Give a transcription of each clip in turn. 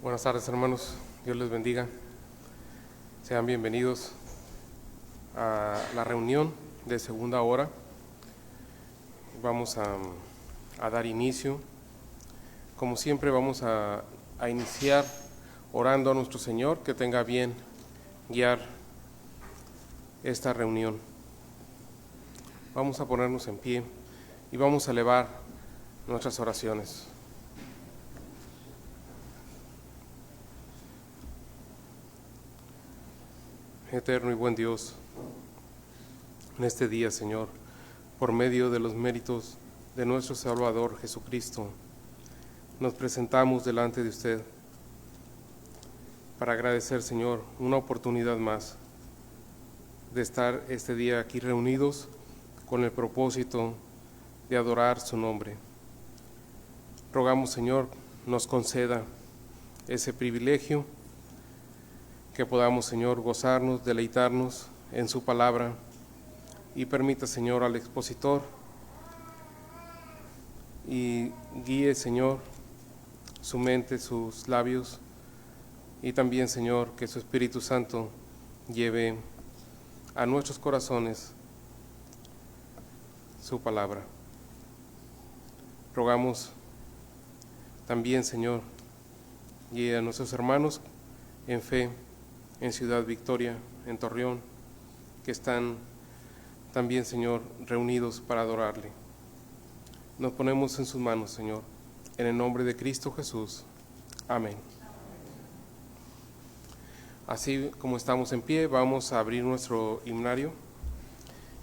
Buenas tardes, hermanos. Dios les bendiga. Sean bienvenidos a la reunión de segunda hora. Vamos a dar inicio. Como siempre, vamos a iniciar orando a nuestro Señor, que tenga bien guiar esta reunión. Vamos a ponernos en pie y vamos a elevar nuestras oraciones. Eterno y buen Dios, en este día, Señor, por medio de los méritos de nuestro Salvador Jesucristo, nos presentamos delante de usted para agradecer, Señor, una oportunidad más de estar este día aquí reunidos con el propósito de adorar su nombre. Rogamos, Señor, nos conceda ese privilegio, que podamos, Señor, gozarnos, deleitarnos en su palabra, y permita, Señor, al expositor y guíe, Señor, su mente, sus labios, y también, Señor, que su Espíritu Santo lleve a nuestros corazones su palabra. Rogamos también, Señor, guíe a nuestros hermanos en fe en Ciudad Victoria, en Torreón, que están también, Señor, reunidos para adorarle. Nos ponemos en sus manos, Señor, en el nombre de Cristo Jesús. Amén. Así como estamos en pie, vamos a abrir nuestro himnario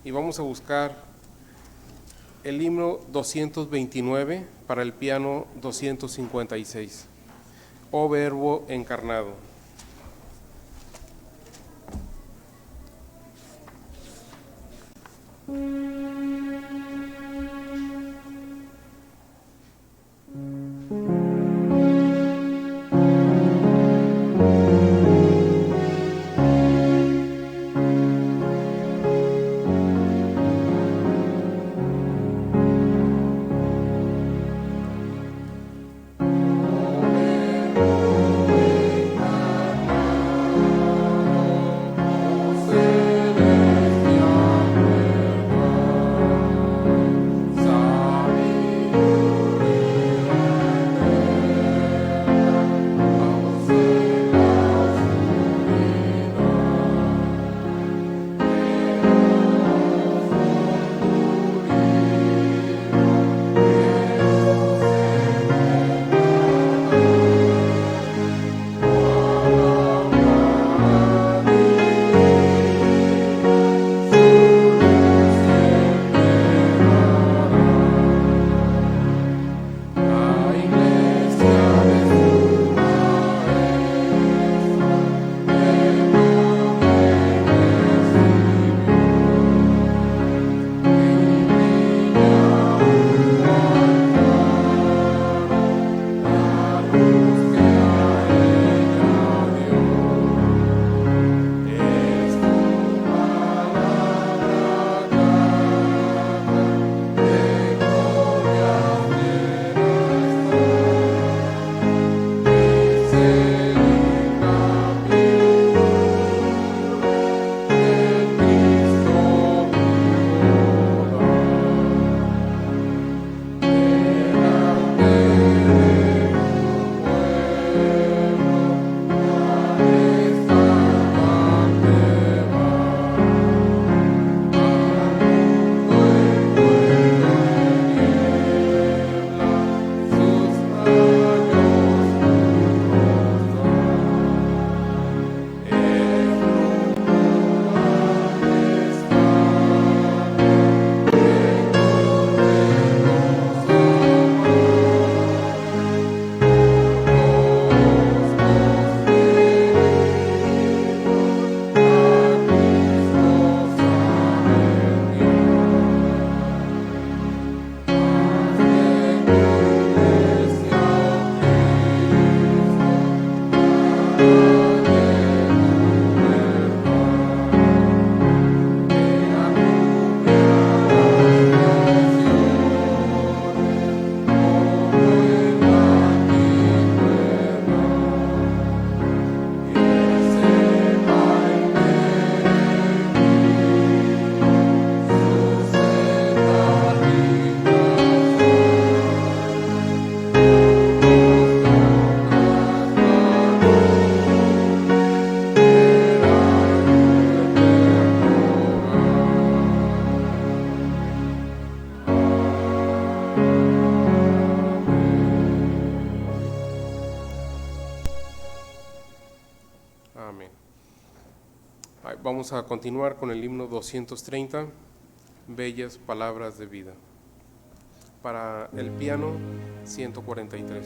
y vamos a buscar el himno 229 para el piano 256, Oh Verbo encarnado. Amén. Vamos a continuar con el himno 230, Bellas Palabras de Vida. Para el piano, 143.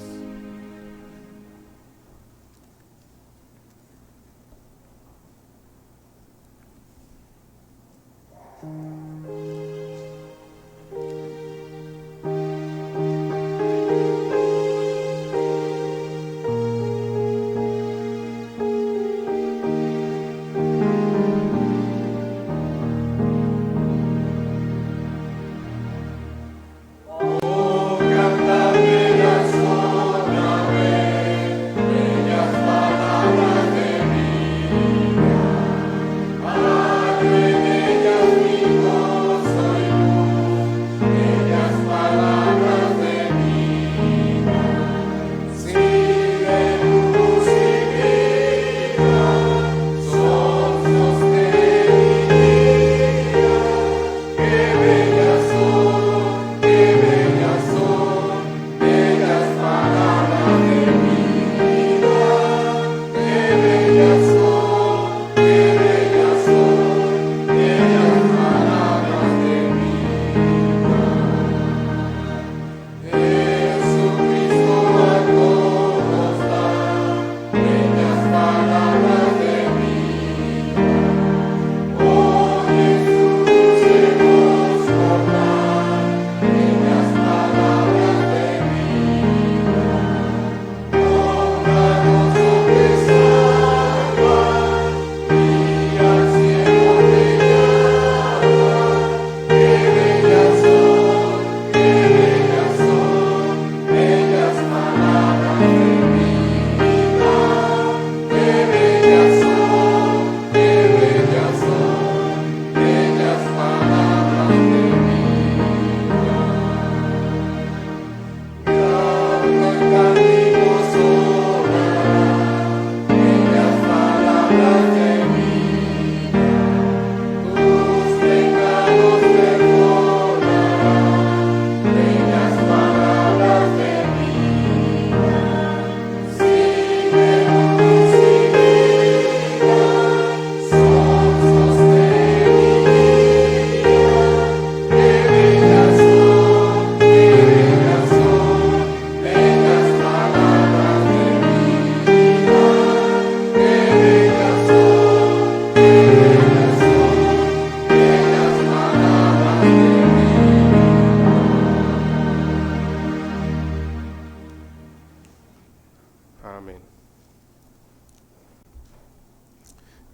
Amén.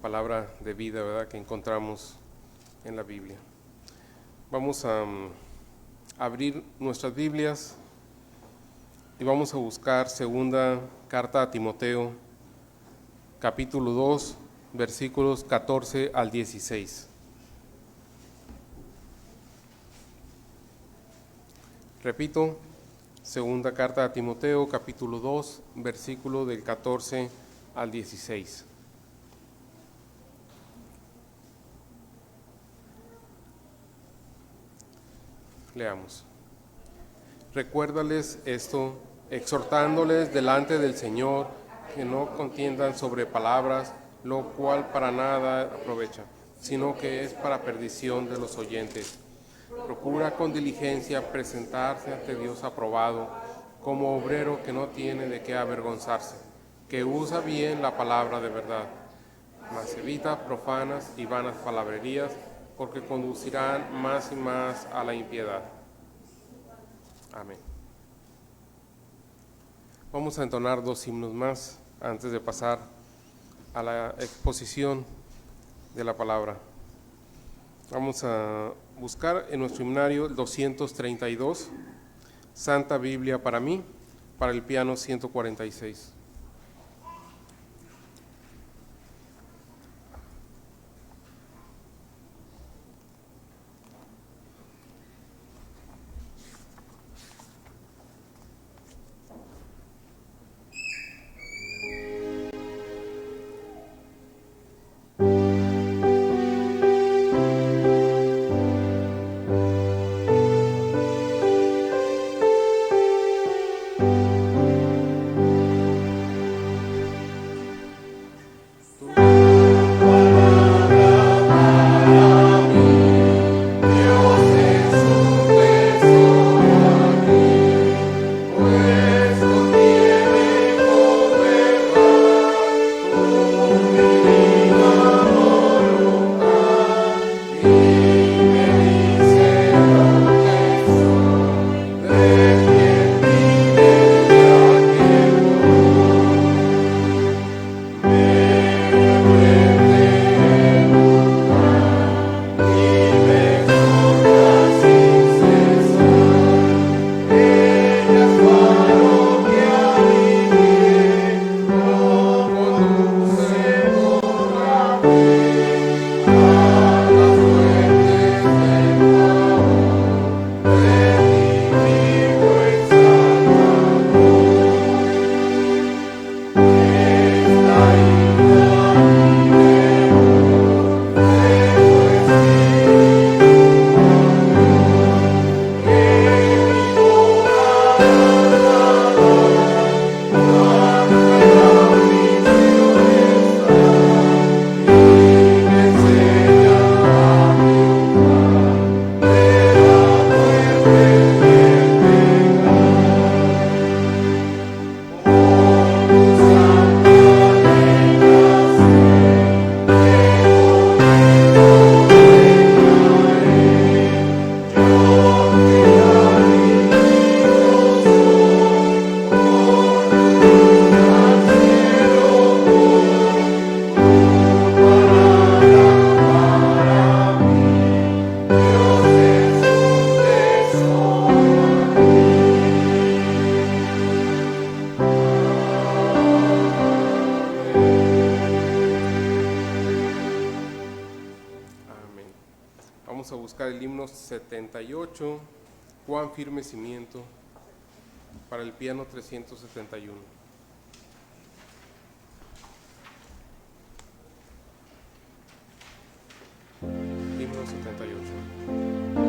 Palabra de vida, ¿verdad?, que encontramos en la Biblia. Vamos a abrir nuestras Biblias y vamos a buscar segunda carta a Timoteo, capítulo 2, versículos 14 al 16. Repito, segunda carta a Timoteo, capítulo 2, versículo del 14 al 16. Leamos. Recuérdales esto, exhortándoles delante del Señor, que no contiendan sobre palabras, lo cual para nada aprovecha, sino que es para perdición de los oyentes. Procura con diligencia presentarse ante Dios aprobado, como obrero que no tiene de qué avergonzarse, que usa bien la palabra de verdad, mas evita profanas y vanas palabrerías, porque conducirán más y más a la impiedad. Amén. Vamos a entonar 2 himnos más antes de pasar a la exposición de la palabra. Vamos a buscar en nuestro himnario el 232, Santa Biblia para mí, para el piano 146. Vamos a buscar el himno 78, Cuán firme cimiento, para el piano 371. Himno 78.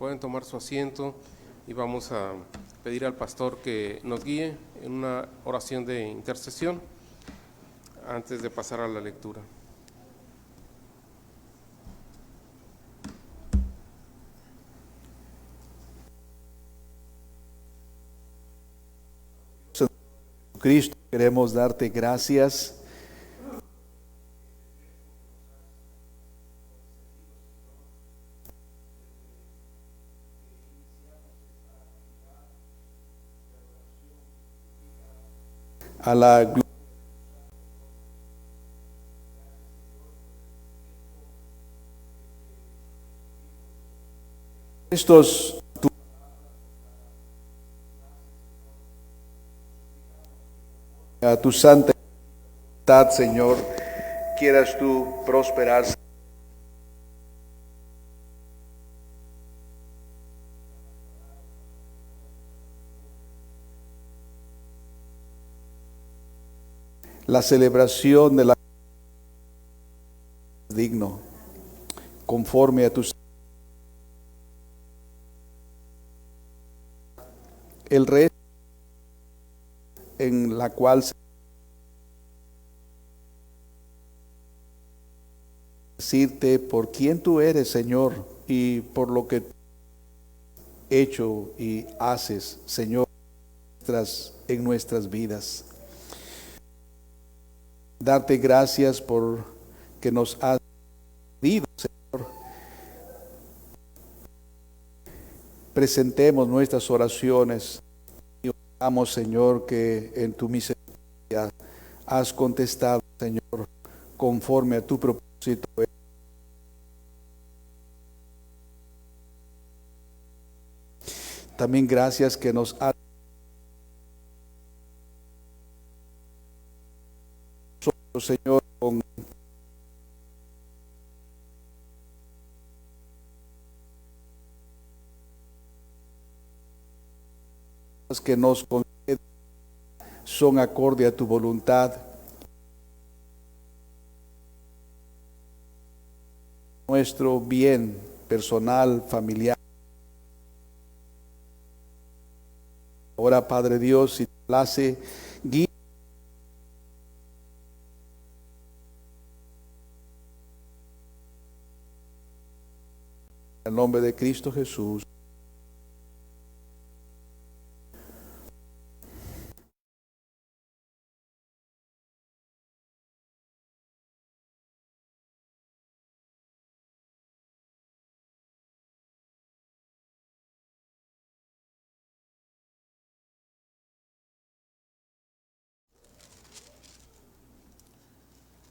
Pueden tomar su asiento y vamos a pedir al pastor que nos guíe en una oración de intercesión antes de pasar a la lectura. Cristo, queremos darte gracias a la gloria estos a tu santa voluntad, Señor, quieras tú prosperar la celebración de la digno conforme a tus el resto en la cual se decirte por quién tú eres, Señor, y por lo que hecho y haces, Señor, nuestras en nuestras vidas. Darte gracias por que nos has dado, Señor. Presentemos nuestras oraciones y oramos, Señor, que en tu misericordia has contestado, Señor, conforme a tu propósito. También gracias que nos has dado, Señor, con que nos concedes son acorde a tu voluntad. Nuestro bien personal, familiar. Ahora, Padre Dios, si te place, guía en el nombre de Cristo Jesús.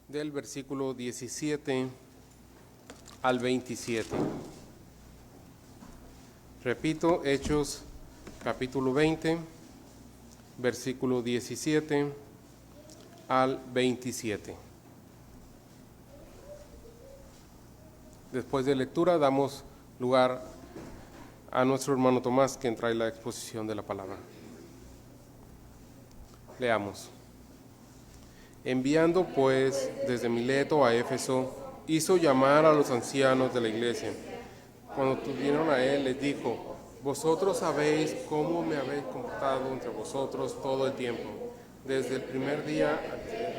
Del versículo 17 al 27. Repito, Hechos capítulo 20, versículo 17 al 27. Después de lectura damos lugar a nuestro hermano Tomás, quien trae la exposición de la palabra. Leamos. Enviando pues desde Mileto a Éfeso, hizo llamar a los ancianos de la iglesia. Cuando tuvieron a él, les dijo: vosotros sabéis cómo me habéis comportado entre vosotros todo el tiempo, desde el primer día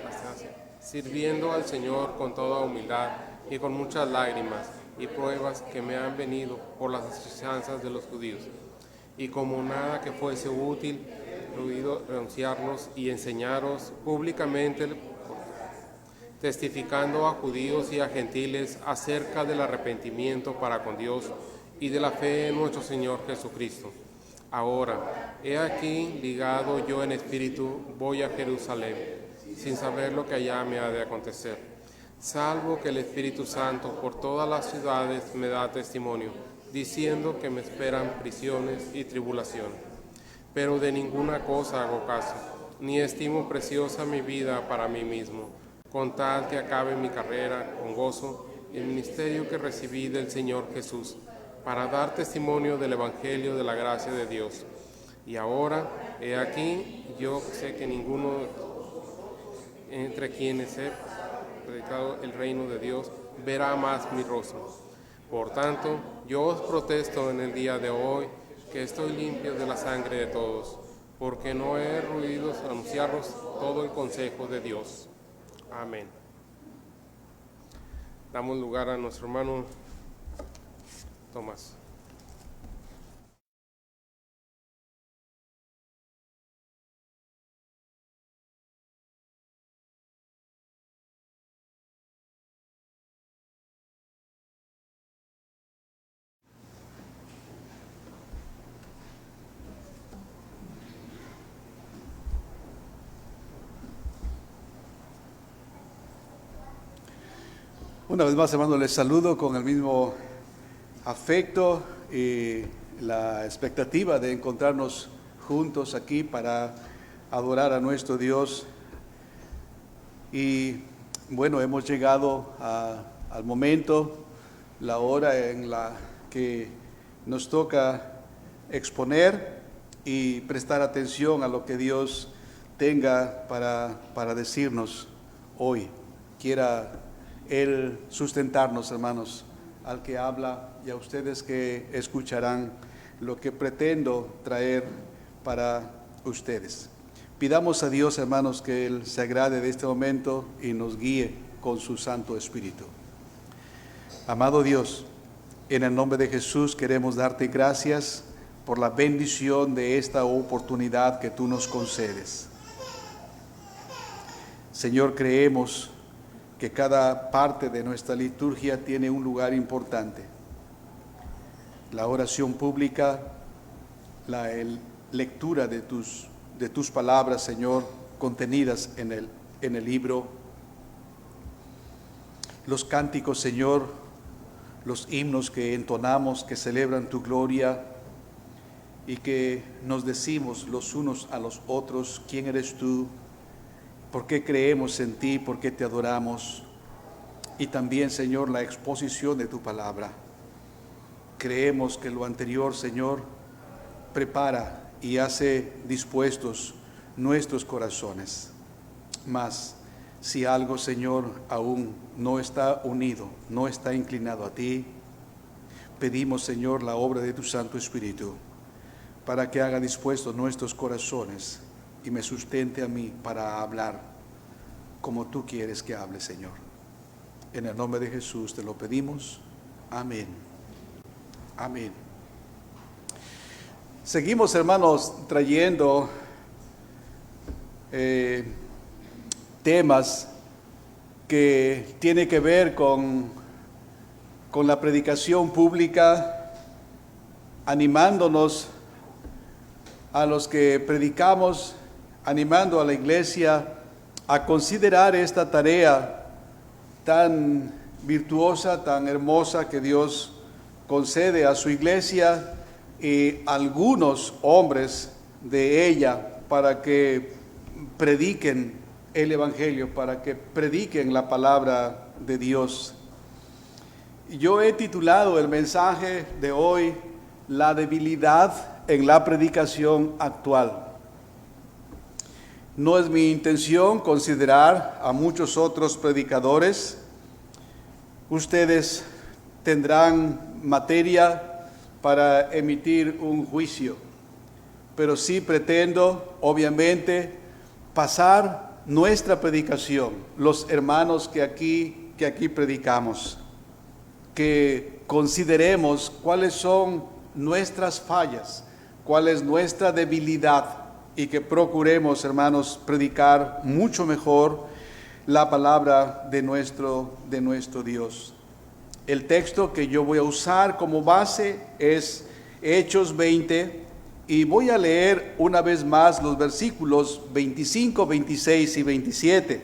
hasta sirviendo al Señor con toda humildad y con muchas lágrimas y pruebas que me han venido por las asechanzas de los judíos. Y como nada que fuese útil, prohibido renunciarlos y enseñaros públicamente, testificando a judíos y a gentiles acerca del arrepentimiento para con Dios y de la fe en nuestro Señor Jesucristo. Ahora, he aquí, ligado yo en espíritu, voy a Jerusalén, sin saber lo que allá me ha de acontecer, salvo que el Espíritu Santo por todas las ciudades me da testimonio, diciendo que me esperan prisiones y tribulación. Pero de ninguna cosa hago caso, ni estimo preciosa mi vida para mí mismo, con tal que acabe mi carrera con gozo, el ministerio que recibí del Señor Jesús, para dar testimonio del Evangelio de la gracia de Dios. Y ahora, he aquí, yo sé que ninguno entre quienes he predicado el reino de Dios verá más mi rostro. Por tanto, yo os protesto en el día de hoy que estoy limpio de la sangre de todos, porque no he ruido anunciaros todo el consejo de Dios. Amén. Damos lugar a nuestro hermano Tomás. Una vez más, hermano, les saludo con el mismo afecto y la expectativa de encontrarnos juntos aquí para adorar a nuestro Dios. Y bueno, hemos llegado al momento, la hora en la que nos toca exponer y prestar atención a lo que Dios tenga para decirnos hoy. Quiera Él sustentarnos, hermanos, al que habla y a ustedes que escucharán lo que pretendo traer para ustedes. Pidamos a Dios, hermanos, que Él se agrade de este momento y nos guíe con su Santo Espíritu. Amado Dios, en el nombre de Jesús queremos darte gracias por la bendición de esta oportunidad que tú nos concedes. Señor, creemos que cada parte de nuestra liturgia tiene un lugar importante. La oración pública, la lectura de tus palabras, Señor, contenidas en el libro, los cánticos, Señor, los himnos que entonamos, que celebran tu gloria y que nos decimos los unos a los otros, ¿quién eres tú? ¿Por qué creemos en ti? ¿Por qué te adoramos? Y también, Señor, la exposición de tu palabra. Creemos que lo anterior, Señor, prepara y hace dispuestos nuestros corazones. Mas, si algo, Señor, aún no está unido, no está inclinado a ti, pedimos, Señor, la obra de tu Santo Espíritu para que haga dispuestos nuestros corazones y me sustente a mí para hablar como tú quieres que hable, Señor. En el nombre de Jesús te lo pedimos. Amén. Amén. Seguimos, hermanos, trayendo temas que tienen que ver con la predicación pública, animándonos a los que predicamos, animando a la iglesia a considerar esta tarea tan virtuosa, tan hermosa que Dios concede a su iglesia y algunos hombres de ella para que prediquen el Evangelio, para que prediquen la palabra de Dios. Yo he titulado el mensaje de hoy, La debilidad en la predicación actual. No es mi intención considerar a muchos otros predicadores. Ustedes tendrán materia para emitir un juicio, pero sí pretendo, obviamente, pasar nuestra predicación, los hermanos que aquí predicamos, que consideremos cuáles son nuestras fallas, cuál es nuestra debilidad y que procuremos, hermanos, predicar mucho mejor la palabra de nuestro Dios. El texto que yo voy a usar como base es Hechos 20 y voy a leer una vez más los versículos 25, 26 y 27.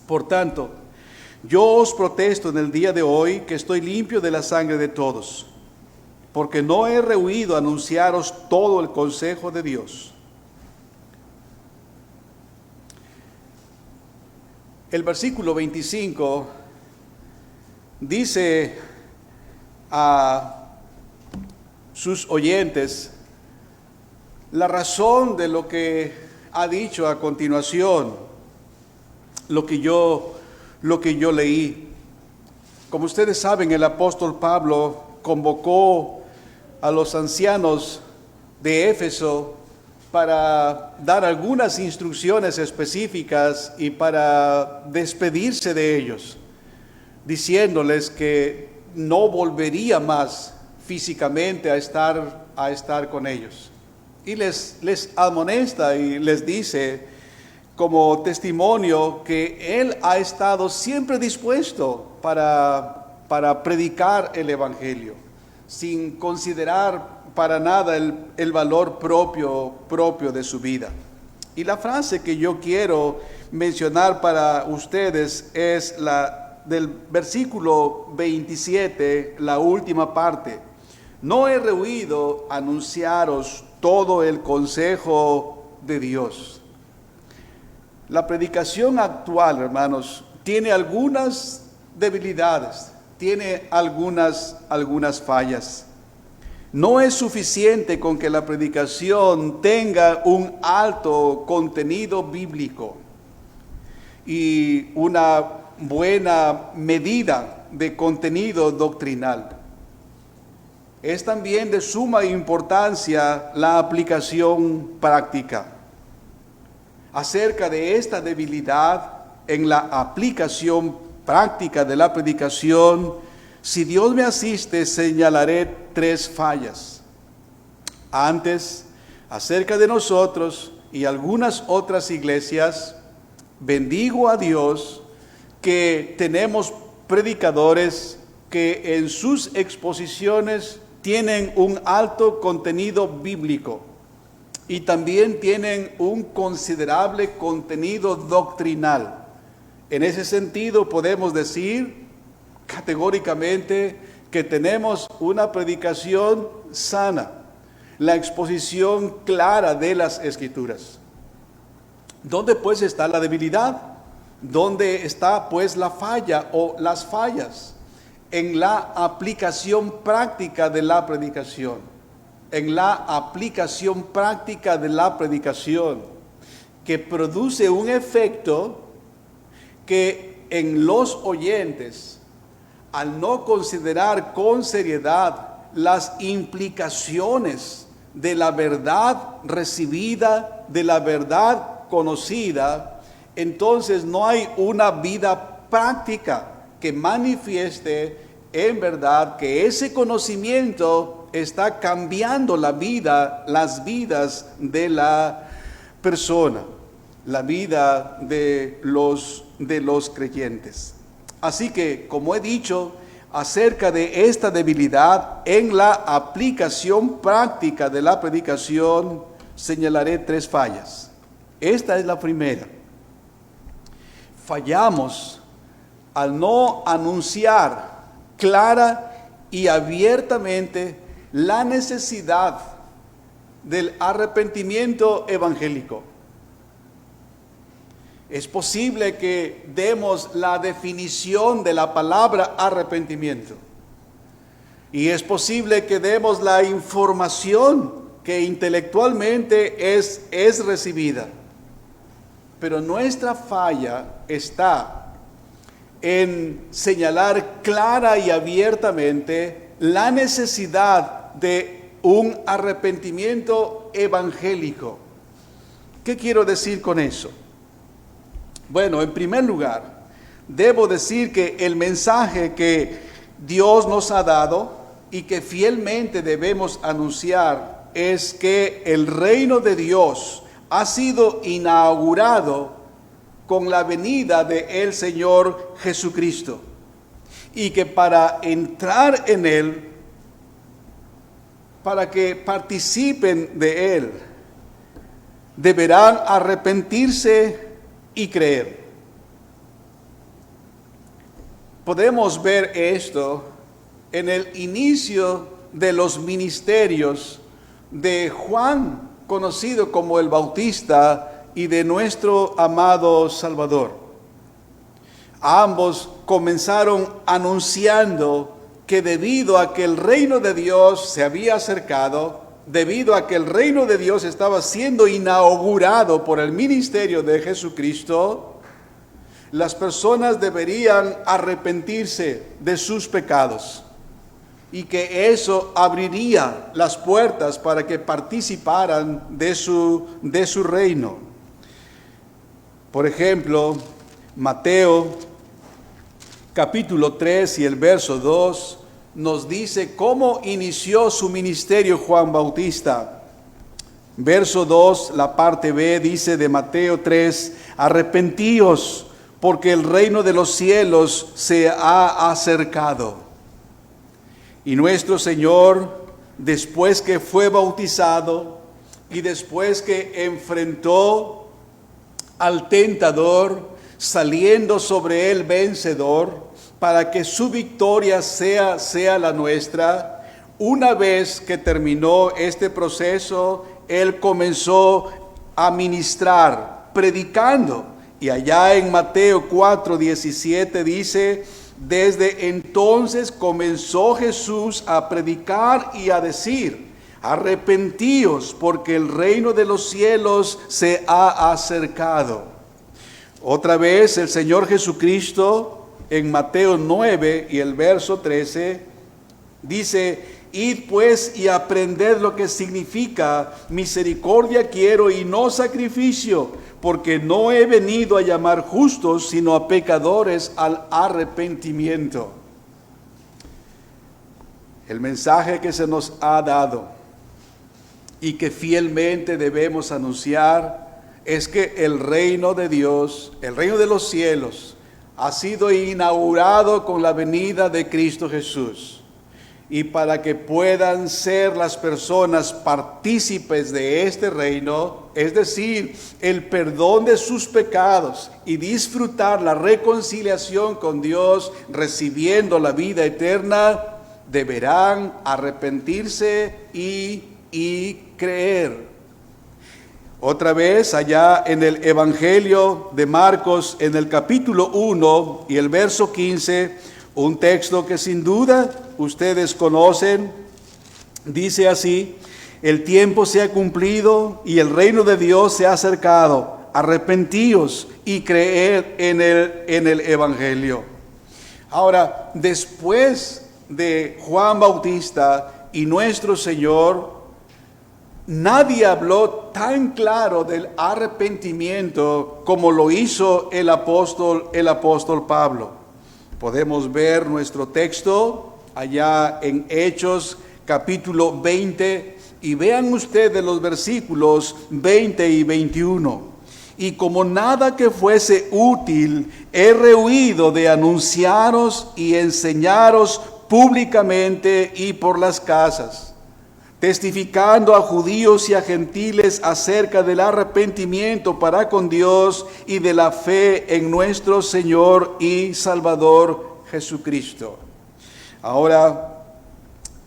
Por tanto, yo os protesto en el día de hoy que estoy limpio de la sangre de todos, porque no he rehuido anunciaros todo el consejo de Dios. El versículo 25 dice a sus oyentes la razón de lo que ha dicho a continuación, lo que yo leí. Como ustedes saben, el apóstol Pablo convocó a los ancianos de Éfeso para dar algunas instrucciones específicas y para despedirse de ellos, diciéndoles que no volvería más físicamente a estar con ellos. Y les amonesta y les dice como testimonio que él ha estado siempre dispuesto para predicar el Evangelio, sin considerar para nada el valor propio de su vida. Y la frase que yo quiero mencionar para ustedes es la del versículo 27, la última parte. No he rehuido anunciaros todo el consejo de Dios. La predicación actual, hermanos, tiene algunas debilidades, tiene algunas fallas. No es suficiente con que la predicación tenga un alto contenido bíblico y una buena medida de contenido doctrinal. Es también de suma importancia la aplicación práctica. Acerca de esta debilidad en la aplicación práctica de la predicación, si Dios me asiste, señalaré 3 fallas. Antes, acerca de nosotros y algunas otras iglesias, bendigo a Dios que tenemos predicadores que en sus exposiciones tienen un alto contenido bíblico y también tienen un considerable contenido doctrinal. En ese sentido podemos decir categóricamente que tenemos una predicación sana, la exposición clara de las Escrituras. ¿Dónde pues está la debilidad? ¿Dónde está pues la falla o las fallas? En la aplicación práctica de la predicación. En la aplicación práctica de la predicación, que produce un efecto que en los oyentes, al no considerar con seriedad las implicaciones de la verdad recibida, de la verdad conocida, entonces no hay una vida práctica que manifieste en verdad que ese conocimiento está cambiando la vida, las vidas de la persona, la vida de los creyentes. Así que, como he dicho, acerca de esta debilidad en la aplicación práctica de la predicación, señalaré 3 fallas. Esta es la primera. Fallamos al no anunciar clara y abiertamente la necesidad del arrepentimiento evangélico. Es posible que demos la definición de la palabra arrepentimiento. Y es posible que demos la información que intelectualmente es recibida. Pero nuestra falla está en señalar clara y abiertamente la necesidad de un arrepentimiento evangélico. ¿Qué quiero decir con eso? Bueno, en primer lugar, debo decir que el mensaje que Dios nos ha dado y que fielmente debemos anunciar es que el reino de Dios ha sido inaugurado con la venida del Señor Jesucristo y que para entrar en Él, para que participen de Él, deberán arrepentirse y creer. Podemos ver esto en el inicio de los ministerios de Juan, conocido como el Bautista, y de nuestro amado Salvador. Ambos comenzaron anunciando que debido a que el reino de Dios se había acercado, debido a que el reino de Dios estaba siendo inaugurado por el ministerio de Jesucristo, las personas deberían arrepentirse de sus pecados y que eso abriría las puertas para que participaran de su reino. Por ejemplo, Mateo capítulo 3 y el verso 2 nos dice cómo inició su ministerio Juan Bautista. Verso 2, la parte B, dice de Mateo 3, arrepentíos, porque el reino de los cielos se ha acercado. Y nuestro Señor, después que fue bautizado y después que enfrentó al tentador, saliendo sobre él vencedor, para que su victoria sea la nuestra. Una vez que terminó este proceso, Él comenzó a ministrar, predicando. Y allá en Mateo 4:17 dice, desde entonces comenzó Jesús a predicar y a decir, arrepentíos, porque el reino de los cielos se ha acercado. Otra vez el Señor Jesucristo, en Mateo 9 y el verso 13, dice, id pues y aprended lo que significa misericordia quiero y no sacrificio, porque no he venido a llamar justos, sino a pecadores al arrepentimiento. El mensaje que se nos ha dado y que fielmente debemos anunciar es que el reino de Dios, el reino de los cielos, ha sido inaugurado con la venida de Cristo Jesús. Y para que puedan ser las personas partícipes de este reino, es decir, el perdón de sus pecados y disfrutar la reconciliación con Dios, recibiendo la vida eterna, deberán arrepentirse y creer. Otra vez, allá en el Evangelio de Marcos, en el capítulo 1 y el verso 15, un texto que sin duda ustedes conocen, dice así: el tiempo se ha cumplido y el reino de Dios se ha acercado. Arrepentíos y creed en el Evangelio. Ahora, después de Juan Bautista y nuestro Señor, nadie habló tan claro del arrepentimiento como lo hizo el apóstol Pablo. Podemos ver nuestro texto allá en Hechos capítulo 20 y vean ustedes los versículos 20 y 21. Y como nada que fuese útil, he rehuido de anunciaros y enseñaros públicamente y por las casas, testificando a judíos y a gentiles acerca del arrepentimiento para con Dios y de la fe en nuestro Señor y Salvador Jesucristo. Ahora,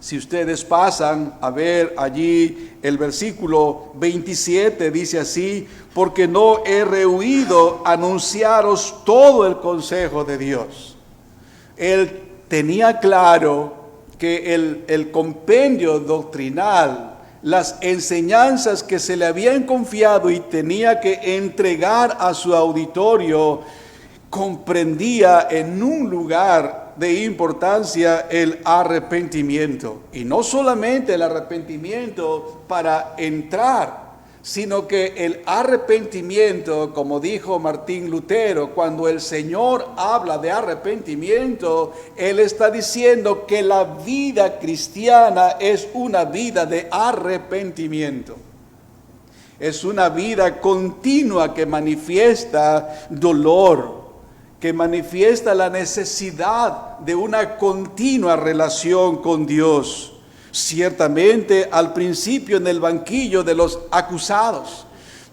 si ustedes pasan a ver allí el versículo 27, dice así: porque no he rehuido anunciaros todo el consejo de Dios. Él tenía claro que el compendio doctrinal, las enseñanzas que se le habían confiado y tenía que entregar a su auditorio, comprendía en un lugar de importancia el arrepentimiento. Y no solamente el arrepentimiento para entrar, sino que el arrepentimiento, como dijo Martín Lutero, cuando el Señor habla de arrepentimiento, Él está diciendo que la vida cristiana es una vida de arrepentimiento. Es una vida continua que manifiesta dolor, que manifiesta la necesidad de una continua relación con Dios. Ciertamente al principio en el banquillo de los acusados,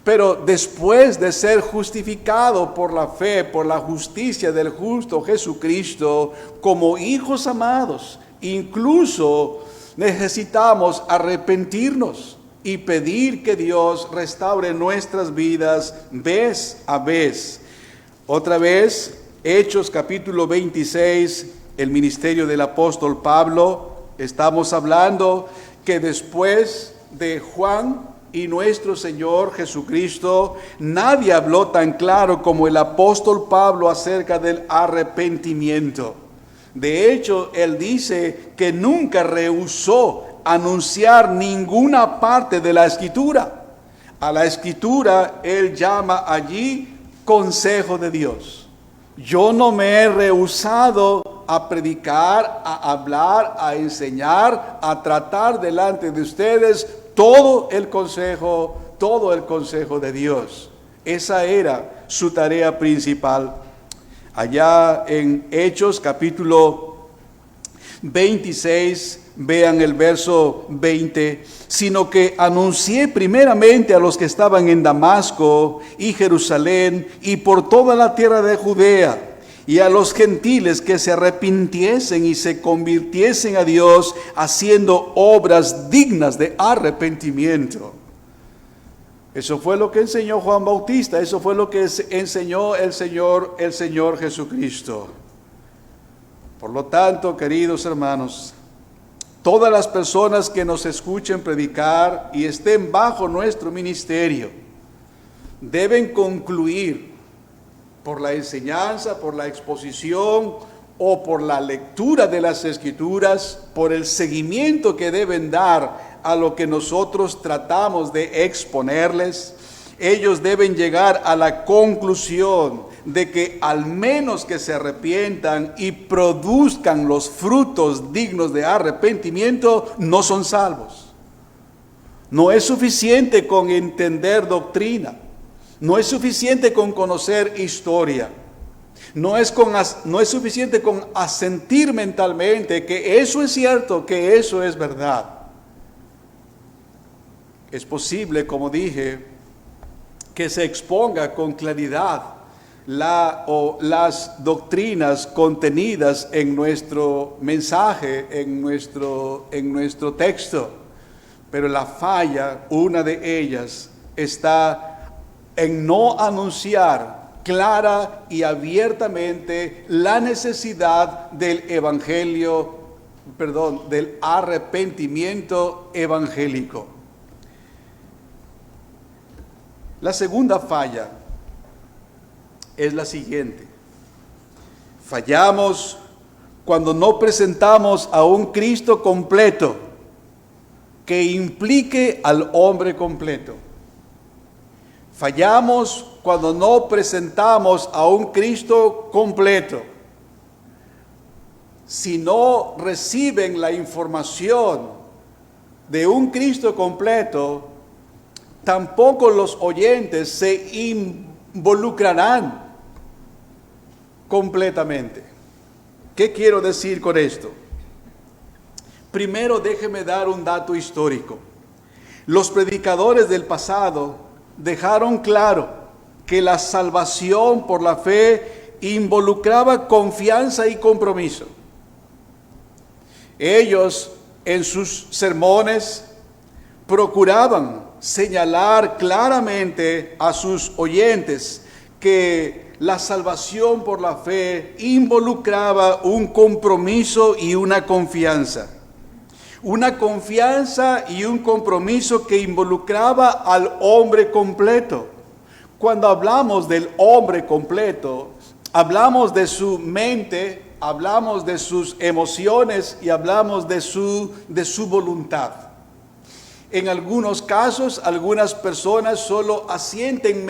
pero después de ser justificado por la fe, por la justicia del justo Jesucristo, como hijos amados, incluso necesitamos arrepentirnos y pedir que Dios restaure nuestras vidas vez a vez. Otra vez, Hechos capítulo 26, el ministerio del apóstol Pablo. Estamos hablando que después de Juan y nuestro Señor Jesucristo, nadie habló tan claro como el apóstol Pablo acerca del arrepentimiento. De hecho, él dice que nunca rehusó anunciar ninguna parte de la Escritura. A la Escritura él llama allí consejo de Dios. Yo no me he rehusado a predicar, a hablar, a enseñar, a tratar delante de ustedes todo el consejo de Dios. Esa era su tarea principal. Allá en Hechos capítulo 26, vean el verso 20, sino que anuncié primeramente a los que estaban en Damasco y Jerusalén y por toda la tierra de Judea, y a los gentiles que se arrepintiesen y se convirtiesen a Dios, haciendo obras dignas de arrepentimiento. Eso fue lo que enseñó Juan Bautista, eso fue lo que enseñó el Señor Jesucristo. Por lo tanto, queridos hermanos, todas las personas que nos escuchen predicar y estén bajo nuestro ministerio, deben concluir por la enseñanza, por la exposición o por la lectura de las Escrituras, por el seguimiento que deben dar a lo que nosotros tratamos de exponerles. Ellos deben llegar a la conclusión de que al menos que se arrepientan y produzcan los frutos dignos de arrepentimiento, no son salvos. No es suficiente con entender doctrina. No es suficiente con conocer historia. No es suficiente con asentir mentalmente que eso es cierto, que eso es verdad. Es posible, como dije, que se exponga con claridad las doctrinas contenidas en nuestro mensaje, en nuestro texto. Pero la falla, una de ellas, está en no anunciar clara y abiertamente la necesidad del del arrepentimiento evangélico. La segunda falla es la siguiente: fallamos cuando no presentamos a un Cristo completo que implique al hombre completo. Fallamos cuando no presentamos a un Cristo completo. Si no reciben la información de un Cristo completo, tampoco los oyentes se involucrarán completamente. ¿Qué quiero decir con esto? Primero, déjeme dar un dato histórico. Los predicadores del pasado dejaron claro que la salvación por la fe involucraba confianza y compromiso. Ellos, en sus sermones, procuraban señalar claramente a sus oyentes que la salvación por la fe involucraba un compromiso y una confianza. Una confianza y un compromiso que involucraba al hombre completo. Cuando hablamos del hombre completo, hablamos de su mente, hablamos de sus emociones y hablamos de su voluntad. En algunos casos, algunas personas solo asienten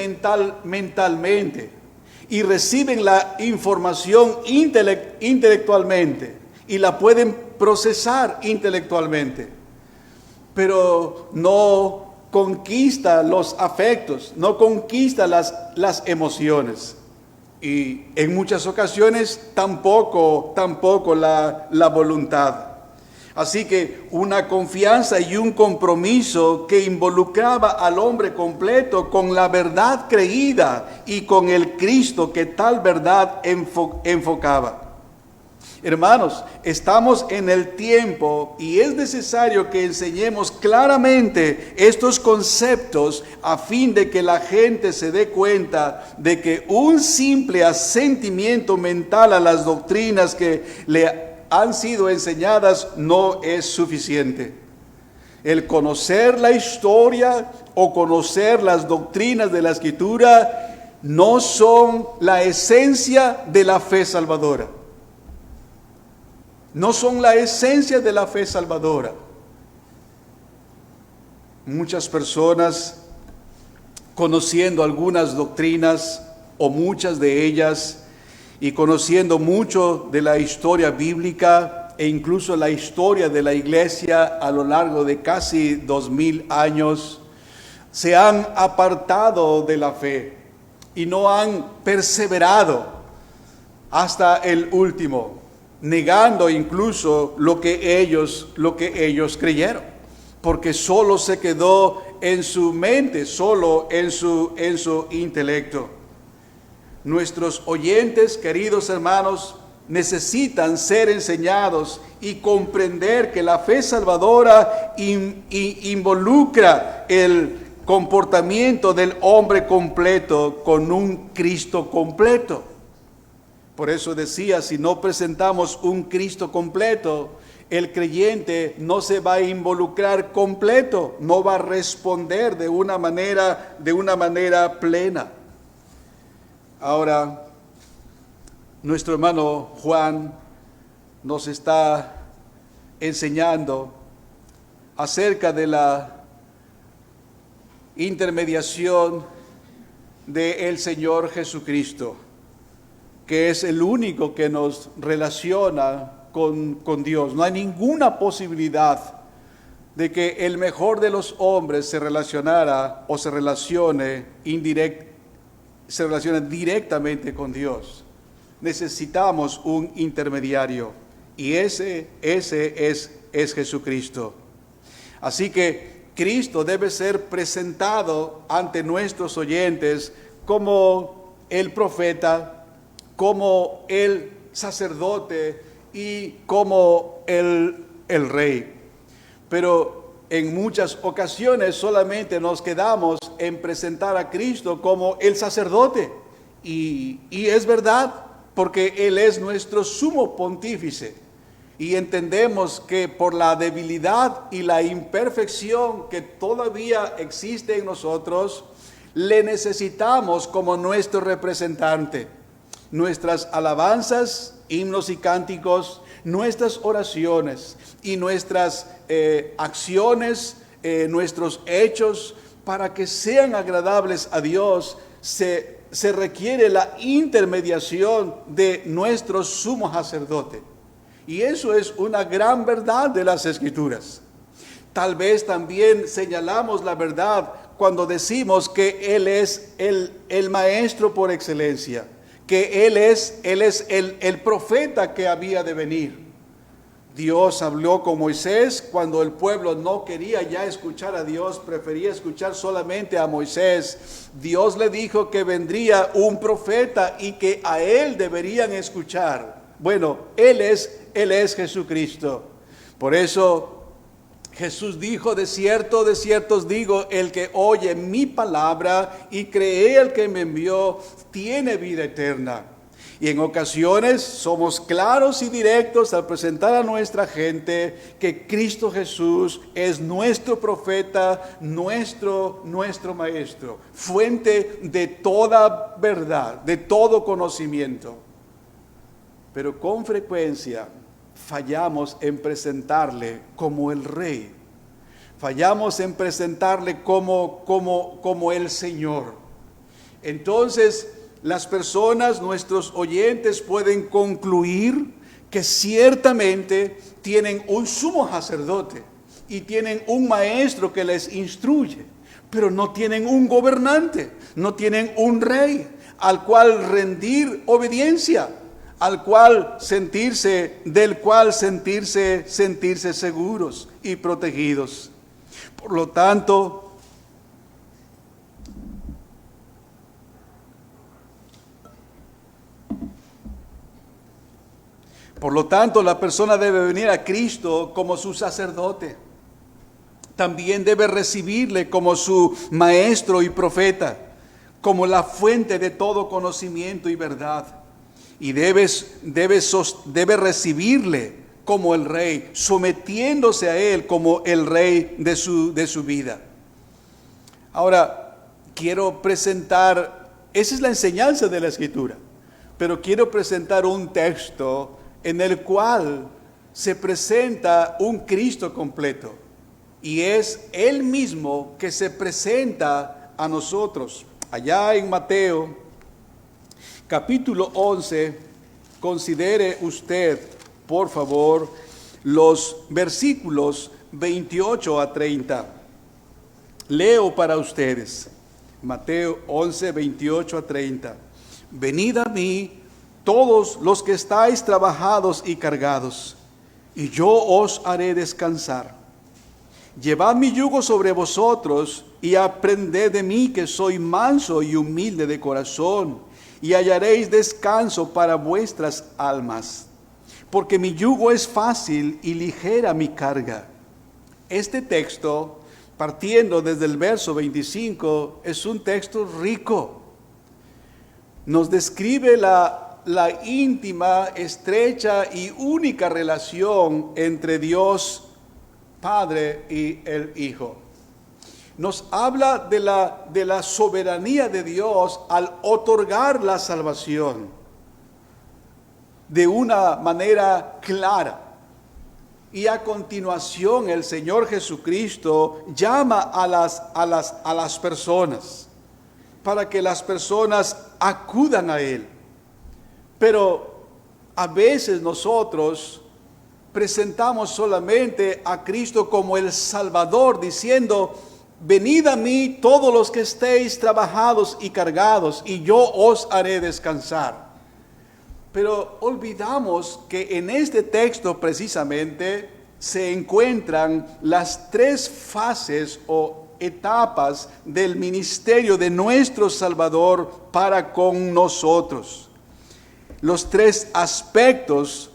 mentalmente y reciben la información intelectualmente y la pueden procesar intelectualmente, pero no conquista los afectos, no conquista las emociones, y en muchas ocasiones tampoco la voluntad. Así que una confianza y un compromiso que involucraba al hombre completo con la verdad creída y con el Cristo que tal verdad enfocaba. Hermanos, estamos en el tiempo y es necesario que enseñemos claramente estos conceptos a fin de que la gente se dé cuenta de que un simple asentimiento mental a las doctrinas que le han sido enseñadas no es suficiente. El conocer la historia o conocer las doctrinas de la Escritura no son la esencia de la fe salvadora. No son la esencia de la fe salvadora. Muchas personas, conociendo algunas doctrinas o muchas de ellas, y conociendo mucho de la historia bíblica e incluso la historia de la iglesia a lo largo de casi 2000 años, se han apartado de la fe y no han perseverado hasta el último, negando incluso lo que ellos creyeron, porque solo se quedó en su mente, solo en su intelecto. Nuestros oyentes, queridos hermanos, necesitan ser enseñados y comprender que la fe salvadora involucra el comportamiento del hombre completo con un Cristo completo. Por eso decía, si no presentamos un Cristo completo, el creyente no se va a involucrar completo, no va a responder de una manera plena. Ahora, nuestro hermano Juan nos está enseñando acerca de la intermediación del Señor Jesucristo, que es el único que nos relaciona con Dios. No hay ninguna posibilidad de que el mejor de los hombres se relacionara o se relacione directamente con Dios. Necesitamos un intermediario y ese es Jesucristo. Así que Cristo debe ser presentado ante nuestros oyentes como el profeta, como el sacerdote y como el rey. Pero en muchas ocasiones solamente nos quedamos en presentar a Cristo como el sacerdote. Y es verdad, porque Él es nuestro sumo pontífice. Y entendemos que por la debilidad y la imperfección que todavía existe en nosotros, le necesitamos como nuestro representante. Nuestras alabanzas, himnos y cánticos, nuestras oraciones y nuestras acciones, nuestros hechos, para que sean agradables a Dios, se requiere la intermediación de nuestro sumo sacerdote. Y eso es una gran verdad de las Escrituras. Tal vez también señalamos la verdad cuando decimos que Él es el maestro por excelencia, que Él es el profeta que había de venir. Dios habló con Moisés cuando el pueblo no quería ya escuchar a Dios, prefería escuchar solamente a Moisés. Dios le dijo que vendría un profeta y que a él deberían escuchar. Bueno, Él es Jesucristo. Por eso Jesús dijo: de cierto os digo, el que oye mi palabra y cree al que me envió, tiene vida eterna. Y en ocasiones somos claros y directos al presentar a nuestra gente que Cristo Jesús es nuestro profeta, nuestro maestro, fuente de toda verdad, de todo conocimiento. Pero con frecuencia fallamos en presentarle como el Rey. Fallamos en presentarle como el Señor. Entonces, las personas, nuestros oyentes, pueden concluir que ciertamente tienen un sumo sacerdote y tienen un maestro que les instruye, pero no tienen un gobernante, no tienen un rey al cual rendir obediencia, del cual sentirse seguros y protegidos. Por lo tanto, la persona debe venir a Cristo como su sacerdote. También debe recibirle como su maestro y profeta, como la fuente de todo conocimiento y verdad. Y debe recibirle como el Rey, sometiéndose a Él como el Rey de su vida. Ahora, quiero presentar, esa es la enseñanza de la Escritura, pero quiero presentar un texto en el cual se presenta un Cristo completo, y es Él mismo que se presenta a nosotros. Allá en Mateo, capítulo 11, considere usted, por favor, los versículos 28 a 30. Leo para ustedes. Mateo 11, 28 a 30. Venid a mí, todos los que estáis trabajados y cargados, y yo os haré descansar. Llevad mi yugo sobre vosotros y aprended de mí, que soy manso y humilde de corazón, y hallaréis descanso para vuestras almas, porque mi yugo es fácil y ligera mi carga. Este texto, partiendo desde el verso 25, es un texto rico. Nos describe la íntima, estrecha y única relación entre Dios Padre y el Hijo. Nos habla de la soberanía de Dios al otorgar la salvación de una manera clara. Y a continuación el Señor Jesucristo llama a las personas para que las personas acudan a Él. Pero a veces nosotros presentamos solamente a Cristo como el Salvador, diciendo: venid a mí todos los que estéis trabajados y cargados, y yo os haré descansar. Pero olvidamos que en este texto precisamente se encuentran las tres fases o etapas del ministerio de nuestro Salvador para con nosotros. Los tres aspectos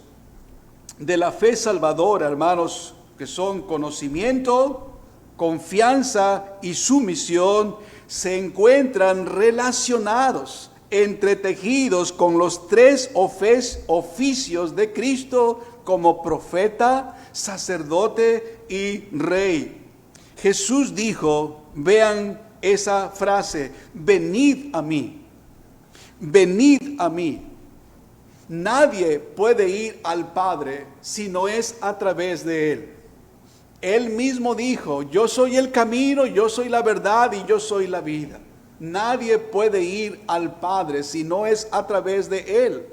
de la fe salvadora, hermanos, que son conocimiento, confianza y sumisión, se encuentran relacionados, entretejidos con los tres oficios de Cristo como profeta, sacerdote y rey. Jesús dijo, vean esa frase: venid a mí, venid a mí. Nadie puede ir al Padre si no es a través de Él. Él mismo dijo: yo soy el camino, yo soy la verdad y yo soy la vida. Nadie puede ir al Padre si no es a través de Él.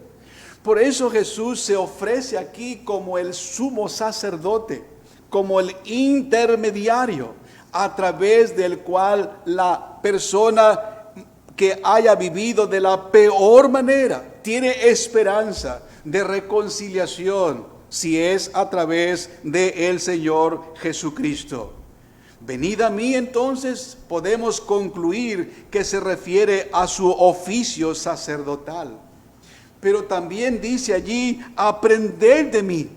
Por eso Jesús se ofrece aquí como el sumo sacerdote, como el intermediario, a través del cual la persona que haya vivido de la peor manera tiene esperanza de reconciliación, si es a través de el Señor Jesucristo. Venid a mí, entonces podemos concluir que se refiere a su oficio sacerdotal. Pero también dice allí: aprended de mí,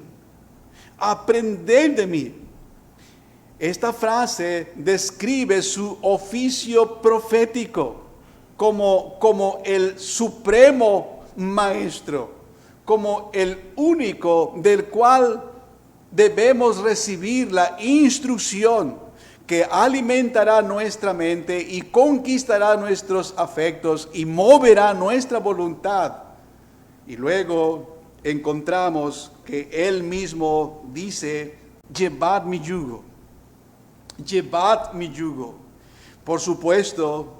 aprended de mí. Esta frase describe su oficio profético como el supremo maestro, como el único del cual debemos recibir la instrucción que alimentará nuestra mente y conquistará nuestros afectos y moverá nuestra voluntad. Y luego encontramos que Él mismo dice: llevad mi yugo, llevad mi yugo. Por supuesto,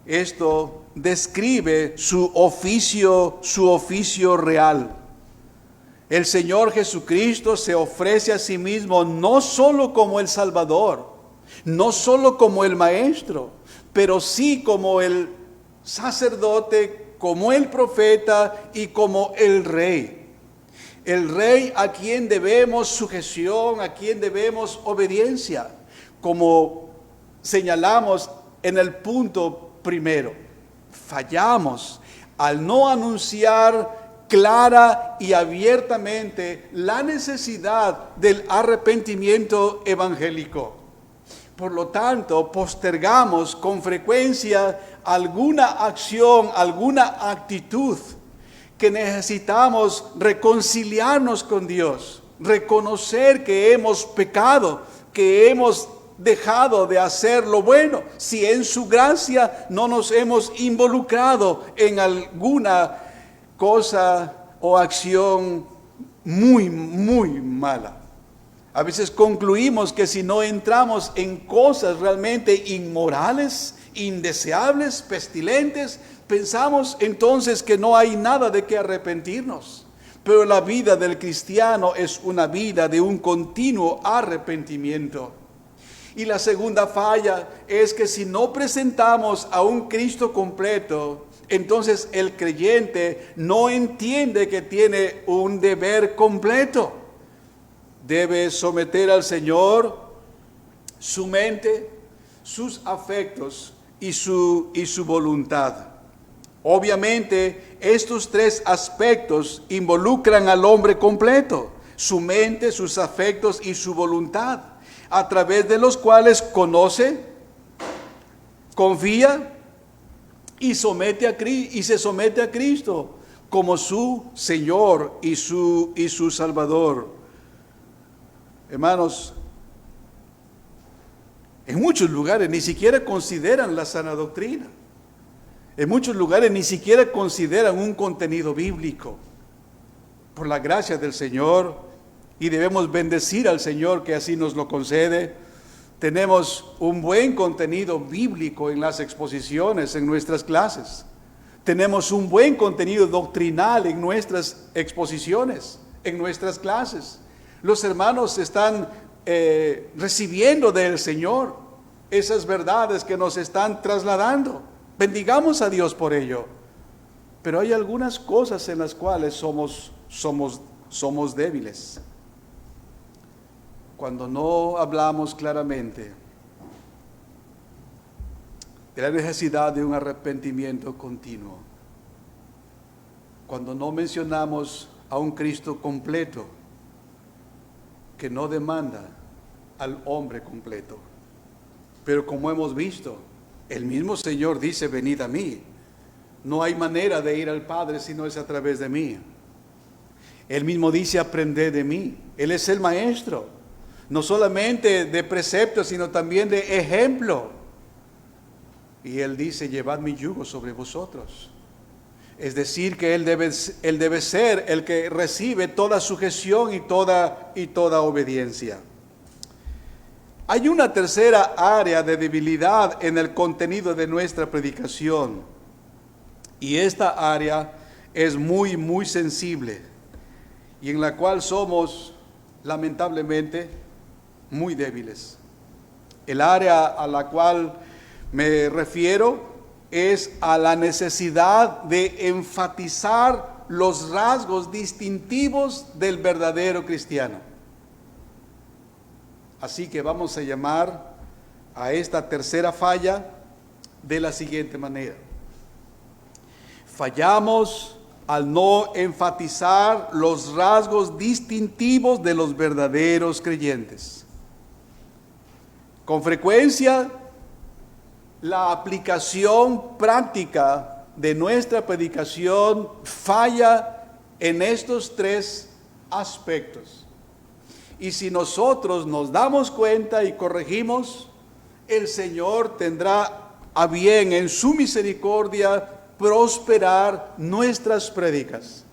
esto describe su oficio real. El Señor Jesucristo se ofrece a sí mismo no solo como el Salvador, no solo como el Maestro, pero sí como el sacerdote, como el profeta y como el Rey. El Rey a quien debemos sujeción, a quien debemos obediencia, como señalamos en el punto primero. Fallamos al no anunciar clara y abiertamente la necesidad del arrepentimiento evangélico. Por lo tanto, postergamos con frecuencia alguna acción, alguna actitud que necesitamos reconciliarnos con Dios, reconocer que hemos pecado, que hemos dejado de hacer lo bueno, si en su gracia no nos hemos involucrado en alguna cosa o acción muy mala. A veces concluimos que si no entramos en cosas realmente inmorales, indeseables, pestilentes, pensamos entonces que no hay nada de qué arrepentirnos. Pero la vida del cristiano es una vida de un continuo arrepentimiento. Y la segunda falla es que si no presentamos a un Cristo completo, entonces el creyente no entiende que tiene un deber completo. Debe someter al Señor su mente, sus afectos y su voluntad. Obviamente, estos tres aspectos involucran al hombre completo: su mente, sus afectos y su voluntad, a través de los cuales conoce, confía y se somete a Cristo como su Señor y su Salvador. Hermanos, en muchos lugares ni siquiera consideran la sana doctrina. En muchos lugares ni siquiera consideran un contenido bíblico. Por la gracia del Señor, y debemos bendecir al Señor que así nos lo concede, tenemos un buen contenido bíblico en las exposiciones, en nuestras clases. Tenemos un buen contenido doctrinal en nuestras exposiciones, en nuestras clases. Los hermanos están recibiendo del Señor esas verdades que nos están trasladando. Bendigamos a Dios por ello. Pero hay algunas cosas en las cuales somos débiles. Cuando no hablamos claramente de la necesidad de un arrepentimiento continuo. Cuando no mencionamos a un Cristo completo que no demanda al hombre completo. Pero como hemos visto, el mismo Señor dice: venid a mí. No hay manera de ir al Padre si no es a través de mí. Él mismo dice: aprended de mí. Él es el maestro, no solamente de precepto, sino también de ejemplo. Y Él dice: llevad mi yugo sobre vosotros. Es decir, que Él debe ser el que recibe toda sujeción y toda obediencia. Hay una tercera área de debilidad en el contenido de nuestra predicación. Y esta área es muy, muy sensible y en la cual somos, lamentablemente, muy débiles. El área a la cual me refiero es a la necesidad de enfatizar los rasgos distintivos del verdadero cristiano. Así que vamos a llamar a esta tercera falla de la siguiente manera. Fallamos al no enfatizar los rasgos distintivos de los verdaderos creyentes. Con frecuencia, la aplicación práctica de nuestra predicación falla en estos tres aspectos. Y si nosotros nos damos cuenta y corregimos, el Señor tendrá a bien en su misericordia prosperar nuestras prédicas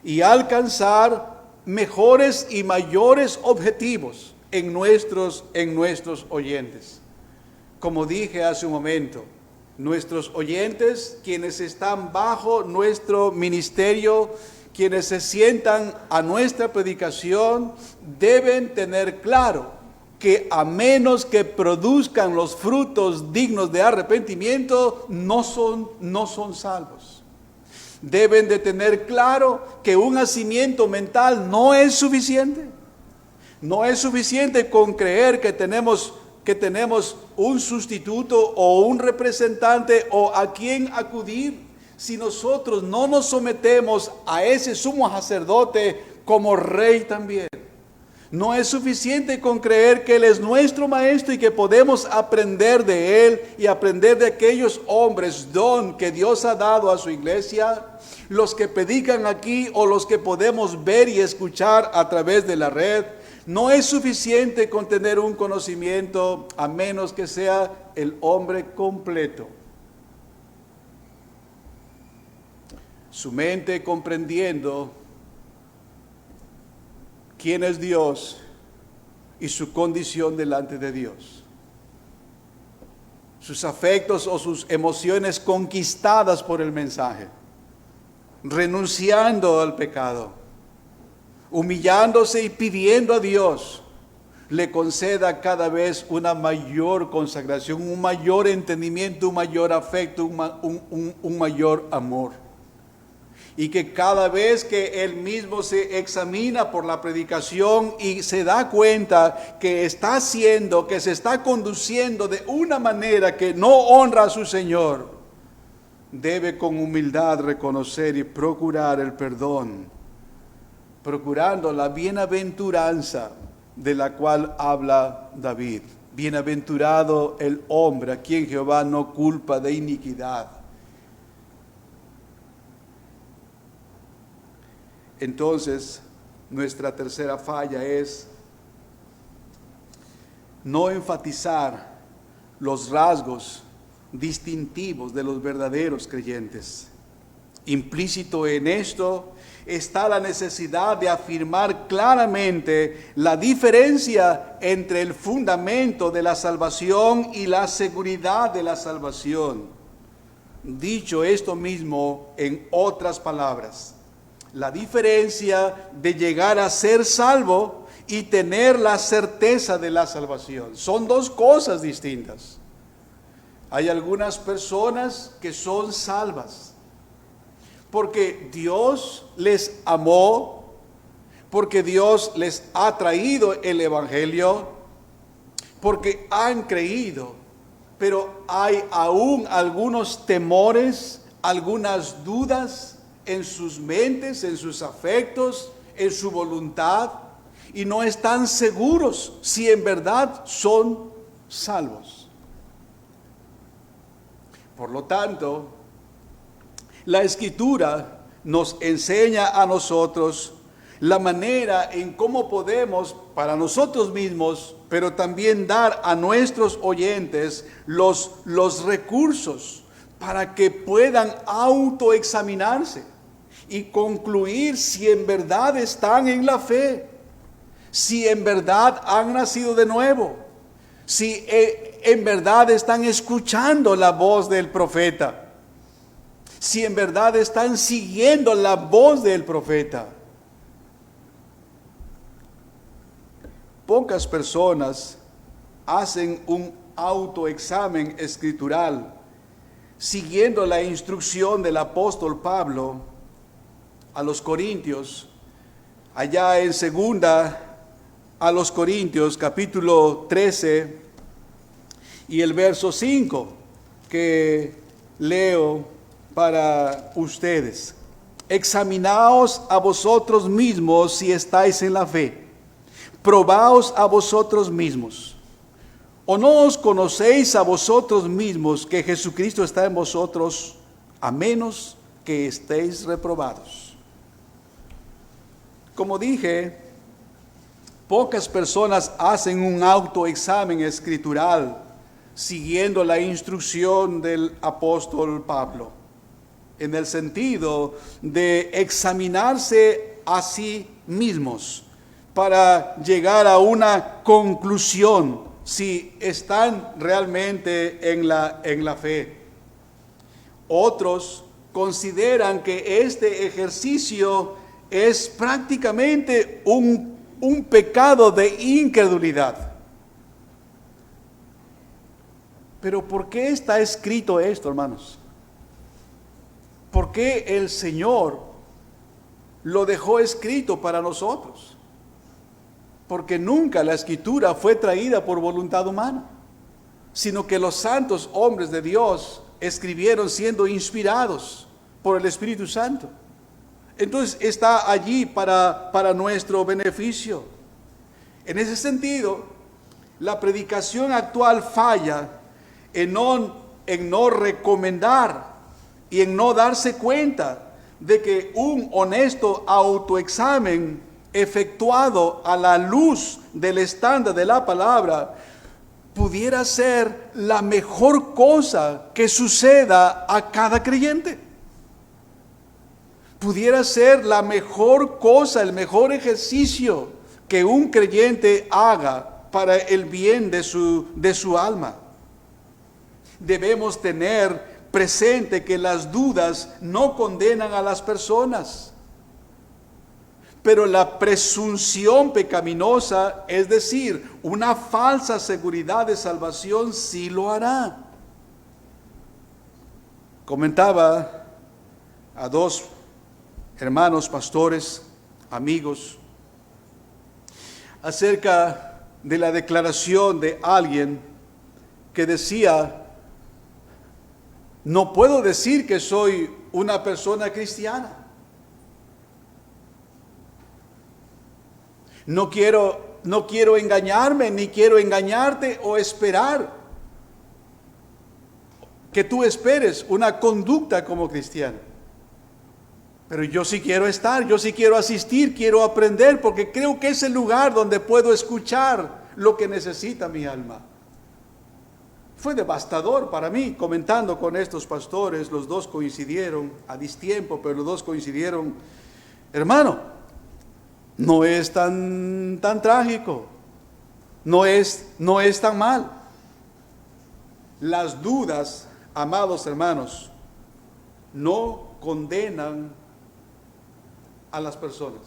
y alcanzar mejores y mayores objetivos en nuestros oyentes. Como dije hace un momento, nuestros oyentes, quienes están bajo nuestro ministerio, quienes se sientan a nuestra predicación, deben tener claro que a menos que produzcan los frutos dignos de arrepentimiento, no son salvos. Deben de tener claro que un hacimiento mental no es suficiente. No es suficiente con creer que tenemos un sustituto o un representante o a quien acudir. Si nosotros no nos sometemos a ese sumo sacerdote como rey también. No es suficiente con creer que Él es nuestro maestro y que podemos aprender de Él y aprender de aquellos hombres, don que Dios ha dado a su iglesia, los que predican aquí o los que podemos ver y escuchar a través de la red. No es suficiente con tener un conocimiento a menos que sea el hombre completo. Su mente comprendiendo quién es Dios y su condición delante de Dios. Sus afectos o sus emociones conquistadas por el mensaje. Renunciando al pecado. Humillándose y pidiendo a Dios le conceda cada vez una mayor consagración, un mayor entendimiento, un mayor afecto, un mayor amor. Y que cada vez que él mismo se examina por la predicación y se da cuenta que se está conduciendo de una manera que no honra a su Señor, debe con humildad reconocer y procurar el perdón, procurando la bienaventuranza de la cual habla David. Bienaventurado el hombre a quien Jehová no culpa de iniquidad. Entonces, nuestra tercera falla es no enfatizar los rasgos distintivos de los verdaderos creyentes. Implícito en esto está la necesidad de afirmar claramente la diferencia entre el fundamento de la salvación y la seguridad de la salvación. Dicho esto mismo en otras palabras, la diferencia de llegar a ser salvo y tener la certeza de la salvación. Son dos cosas distintas. Hay algunas personas que son salvas porque Dios les amó, porque Dios les ha traído el Evangelio, porque han creído, pero hay aún algunos temores, algunas dudas en sus mentes, en sus afectos, en su voluntad, y no están seguros si en verdad son salvos. Por lo tanto, la Escritura nos enseña a nosotros la manera en cómo podemos, para nosotros mismos, pero también dar a nuestros oyentes los recursos para que puedan autoexaminarse y concluir si en verdad están en la fe, si en verdad han nacido de nuevo, si en verdad están escuchando la voz del profeta, si en verdad están siguiendo la voz del profeta. Pocas personas hacen un autoexamen escritural siguiendo la instrucción del apóstol Pablo a los Corintios, allá en segunda a los Corintios, capítulo 13 y el verso 5, que leo para ustedes. Examinaos a vosotros mismos si estáis en la fe. Probaos a vosotros mismos. ¿O no os conocéis a vosotros mismos que Jesucristo está en vosotros, a menos que estéis reprobados? Como dije, pocas personas hacen un autoexamen escritural siguiendo la instrucción del apóstol Pablo, en el sentido de examinarse a sí mismos para llegar a una conclusión si están realmente en la fe. Otros consideran que este ejercicio es prácticamente un pecado de incredulidad. Pero ¿por qué está escrito esto, hermanos? ¿Por qué el Señor lo dejó escrito para nosotros? Porque nunca la Escritura fue traída por voluntad humana, sino que los santos hombres de Dios escribieron siendo inspirados por el Espíritu Santo. Entonces está allí para nuestro beneficio. En ese sentido, la predicación actual falla en no recomendar y en no darse cuenta de que un honesto autoexamen efectuado a la luz del estándar de la palabra pudiera ser la mejor cosa que suceda a cada creyente. Pudiera ser la mejor cosa, el mejor ejercicio que un creyente haga para el bien de su alma. Debemos tener presente que las dudas no condenan a las personas, pero la presunción pecaminosa, es decir, una falsa seguridad de salvación, sí lo hará. Comentaba a dos hermanos pastores, amigos, acerca de la declaración de alguien que decía: no puedo decir que soy una persona cristiana. No quiero engañarme, ni quiero engañarte o esperar que tú esperes una conducta como cristiano. Pero yo sí quiero estar, yo sí quiero asistir, quiero aprender, porque creo que es el lugar donde puedo escuchar lo que necesita mi alma. Fue devastador para mí, comentando con estos pastores, los dos coincidieron, a distiempo, pero los dos coincidieron: hermano, no es tan trágico, no es tan mal. Las dudas, amados hermanos, no condenan a las personas.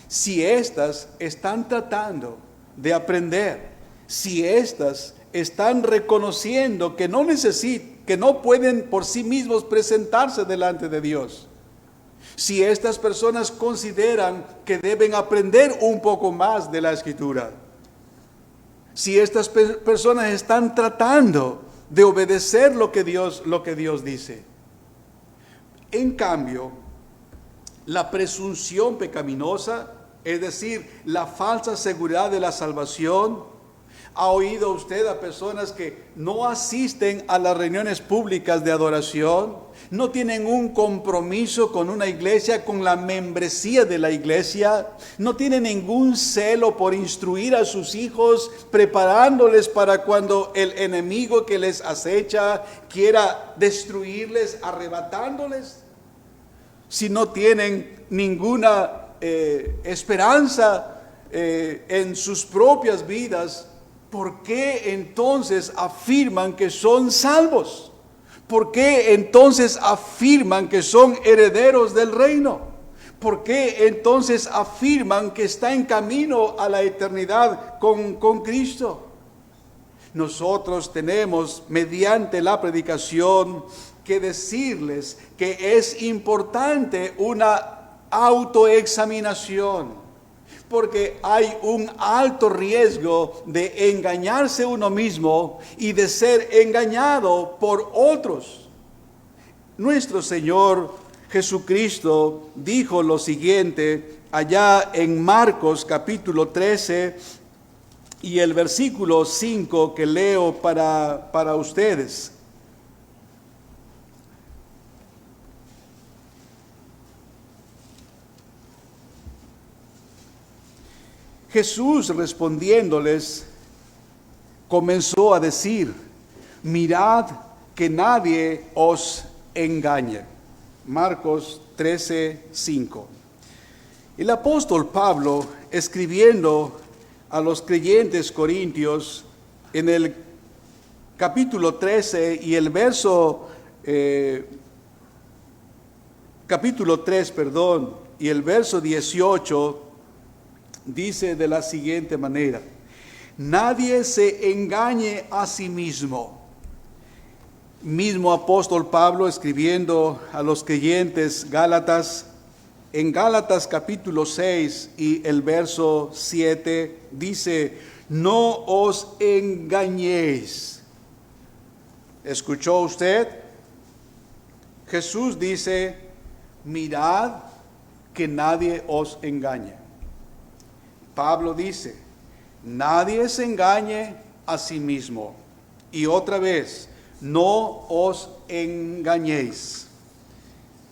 si éstas están tratando de aprender, si éstas están reconociendo que no pueden por sí mismos presentarse delante de Dios, si estas personas consideran que deben aprender un poco más de la Escritura, si estas personas están tratando de obedecer lo que Dios dice. En cambio, la presunción pecaminosa, es decir, la falsa seguridad de la salvación. ¿Ha oído usted a personas que no asisten a las reuniones públicas de adoración? No tienen un compromiso con una iglesia, con la membresía de la iglesia. No tienen ningún celo por instruir a sus hijos, preparándoles para cuando el enemigo que les acecha quiera destruirles, arrebatándoles. Si no tienen ninguna esperanza en sus propias vidas, ¿por qué entonces afirman que son salvos? ¿Por qué entonces afirman que son herederos del reino? ¿Por qué entonces afirman que está en camino a la eternidad con Cristo? Nosotros tenemos, mediante la predicación, que decirles que es importante una autoexaminación, porque hay un alto riesgo de engañarse uno mismo y de ser engañado por otros. Nuestro Señor Jesucristo dijo lo siguiente allá en Marcos capítulo 13 y el versículo 5 que leo para ustedes. Jesús respondiéndoles comenzó a decir: mirad que nadie os engañe. Marcos 13:5. El apóstol Pablo, escribiendo a los creyentes corintios en el capítulo 13 y el capítulo 3, y el verso 18, dice de la siguiente manera: nadie se engañe a sí mismo. Mismo apóstol Pablo escribiendo a los creyentes Gálatas, en Gálatas capítulo 6 y el verso 7, dice: no os engañéis. ¿Escuchó usted? Jesús dice: mirad que nadie os engañe. Pablo dice: nadie se engañe a sí mismo. Y otra vez: no os engañéis.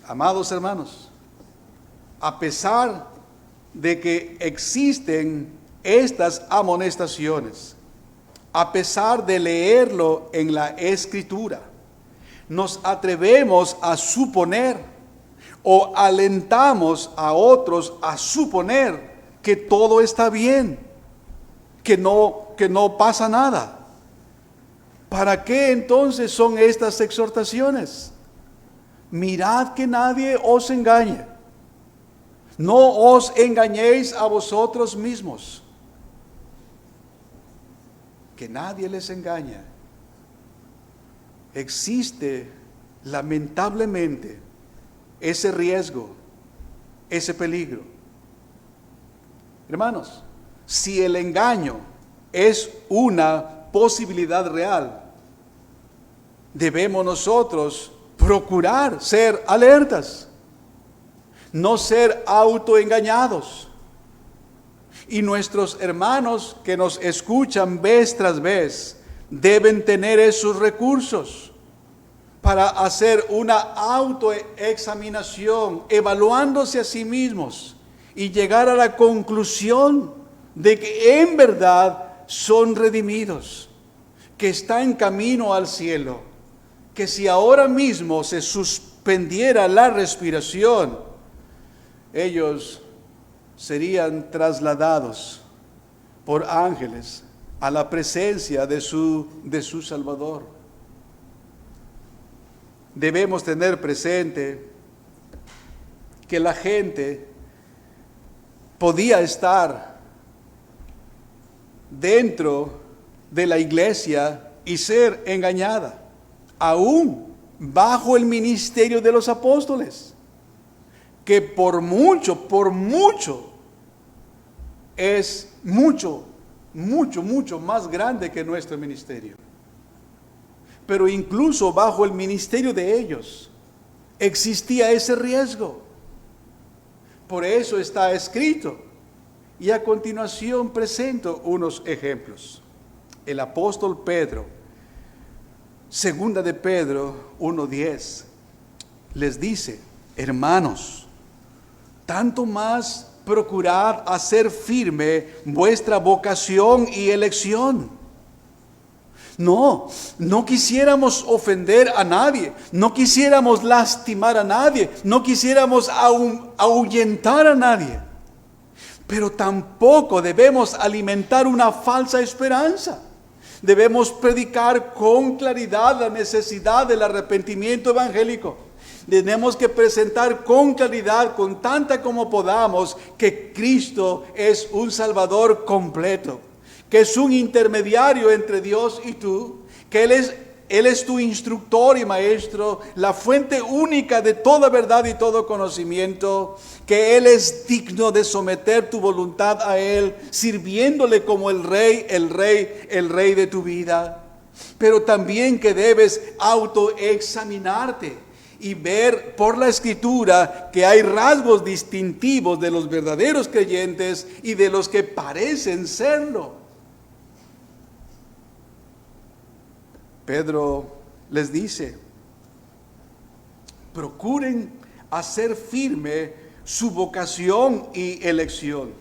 Amados hermanos, a pesar de que existen estas amonestaciones, a pesar de leerlo en la Escritura, nos atrevemos a suponer o alentamos a otros a suponer que todo está bien, que no pasa nada. ¿Para qué entonces son estas exhortaciones? Mirad que nadie os engañe. No os engañéis a vosotros mismos. Que nadie les engañe. Existe lamentablemente ese riesgo, ese peligro. Hermanos, si el engaño es una posibilidad real, debemos nosotros procurar ser alertas, no ser autoengañados. Y nuestros hermanos que nos escuchan vez tras vez deben tener esos recursos para hacer una autoexaminación, evaluándose a sí mismos y llegar a la conclusión de que en verdad son redimidos, que están en camino al cielo, que si ahora mismo se suspendiera la respiración, ellos serían trasladados por ángeles a la presencia de su Salvador. Debemos tener presente que la gente podía estar dentro de la iglesia y ser engañada, aún bajo el ministerio de los apóstoles, que por mucho, es mucho más grande que nuestro ministerio. Pero incluso bajo el ministerio de ellos existía ese riesgo. Por eso está escrito. Y a continuación presento unos ejemplos. El apóstol Pedro, segunda de Pedro 1:10, les dice: hermanos, tanto más procurad hacer firme vuestra vocación y elección. No quisiéramos ofender a nadie, no quisiéramos lastimar a nadie, no quisiéramos ahuyentar a nadie, pero tampoco debemos alimentar una falsa esperanza. Debemos predicar con claridad la necesidad del arrepentimiento evangélico. Tenemos que presentar con claridad, con tanta como podamos, que Cristo es un Salvador completo, que es un intermediario entre Dios y tú, que Él es tu instructor y maestro, la fuente única de toda verdad y todo conocimiento, que Él es digno de someter tu voluntad a Él, sirviéndole como el rey de tu vida. Pero también que debes autoexaminarte y ver por la Escritura que hay rasgos distintivos de los verdaderos creyentes y de los que parecen serlo. Pedro les dice: procuren hacer firme su vocación y elección.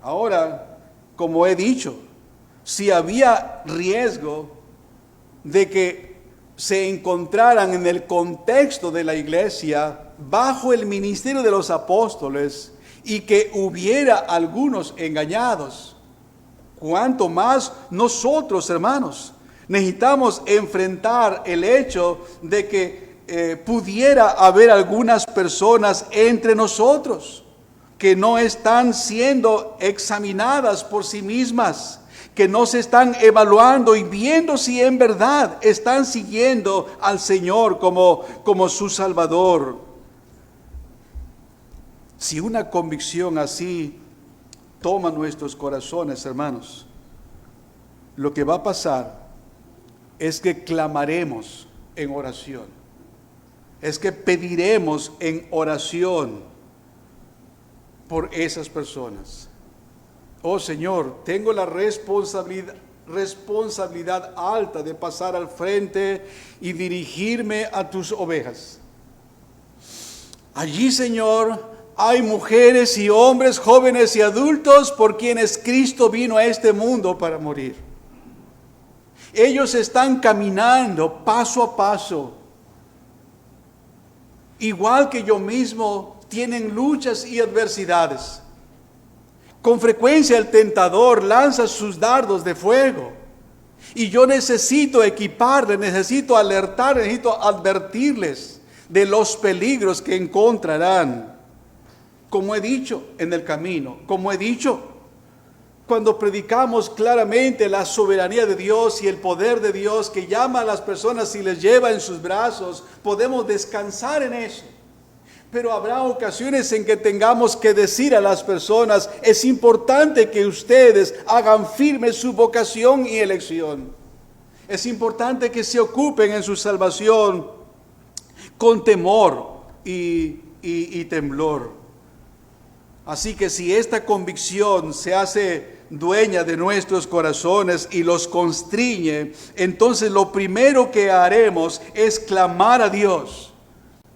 Ahora, como he dicho, si había riesgo de que se encontraran en el contexto de la iglesia, bajo el ministerio de los apóstoles, y que hubiera algunos engañados, cuánto más nosotros, hermanos, necesitamos enfrentar el hecho de que pudiera haber algunas personas entre nosotros que no están siendo examinadas por sí mismas, que no se están evaluando y viendo si en verdad están siguiendo al Señor como su Salvador. Si una convicción así toma nuestros corazones, hermanos, lo que va a pasar es que clamaremos en oración, es que pediremos en oración por esas personas. Oh Señor, tengo la responsabilidad alta de pasar al frente y dirigirme a tus ovejas. Allí, Señor, hay mujeres y hombres, jóvenes y adultos por quienes Cristo vino a este mundo para morir. Ellos están caminando paso a paso, igual que yo mismo, tienen luchas y adversidades. Con frecuencia el tentador lanza sus dardos de fuego y yo necesito equiparles, necesito alertar, necesito advertirles de los peligros que encontrarán. Como he dicho en el camino, como he dicho, cuando predicamos claramente la soberanía de Dios y el poder de Dios que llama a las personas y les lleva en sus brazos, podemos descansar en eso. Pero habrá ocasiones en que tengamos que decir a las personas: es importante que ustedes hagan firme su vocación y elección. Es importante que se ocupen en su salvación con temor y temblor. Así que si esta convicción se hace dueña de nuestros corazones y los constriñe, entonces lo primero que haremos es clamar a Dios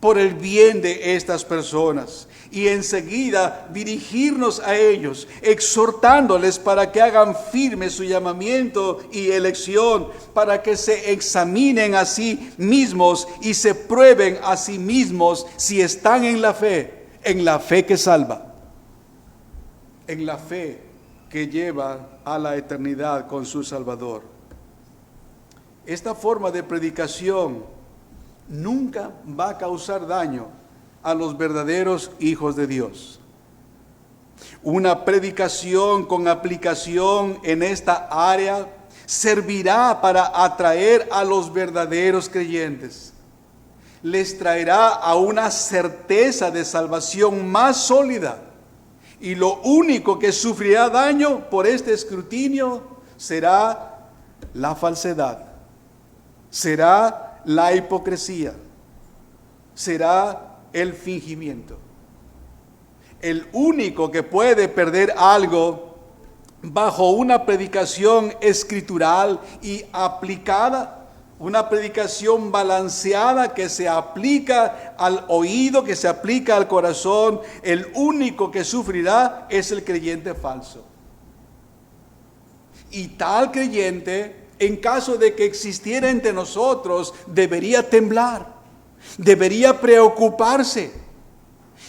por el bien de estas personas y enseguida dirigirnos a ellos, exhortándoles para que hagan firme su llamamiento y elección, para que se examinen a sí mismos y se prueben a sí mismos si están en la fe que salva, en la fe que lleva a la eternidad con su Salvador. Esta forma de predicación nunca va a causar daño a los verdaderos hijos de Dios. Una predicación con aplicación en esta área servirá para atraer a los verdaderos creyentes. Les traerá a una certeza de salvación más sólida. Y lo único que sufrirá daño por este escrutinio será la falsedad, será la hipocresía, será el fingimiento. El único que puede perder algo bajo una predicación escritural y aplicada, una predicación balanceada que se aplica al oído, que se aplica al corazón, el único que sufrirá es el creyente falso. Y tal creyente, en caso de que existiera entre nosotros, debería temblar, debería preocuparse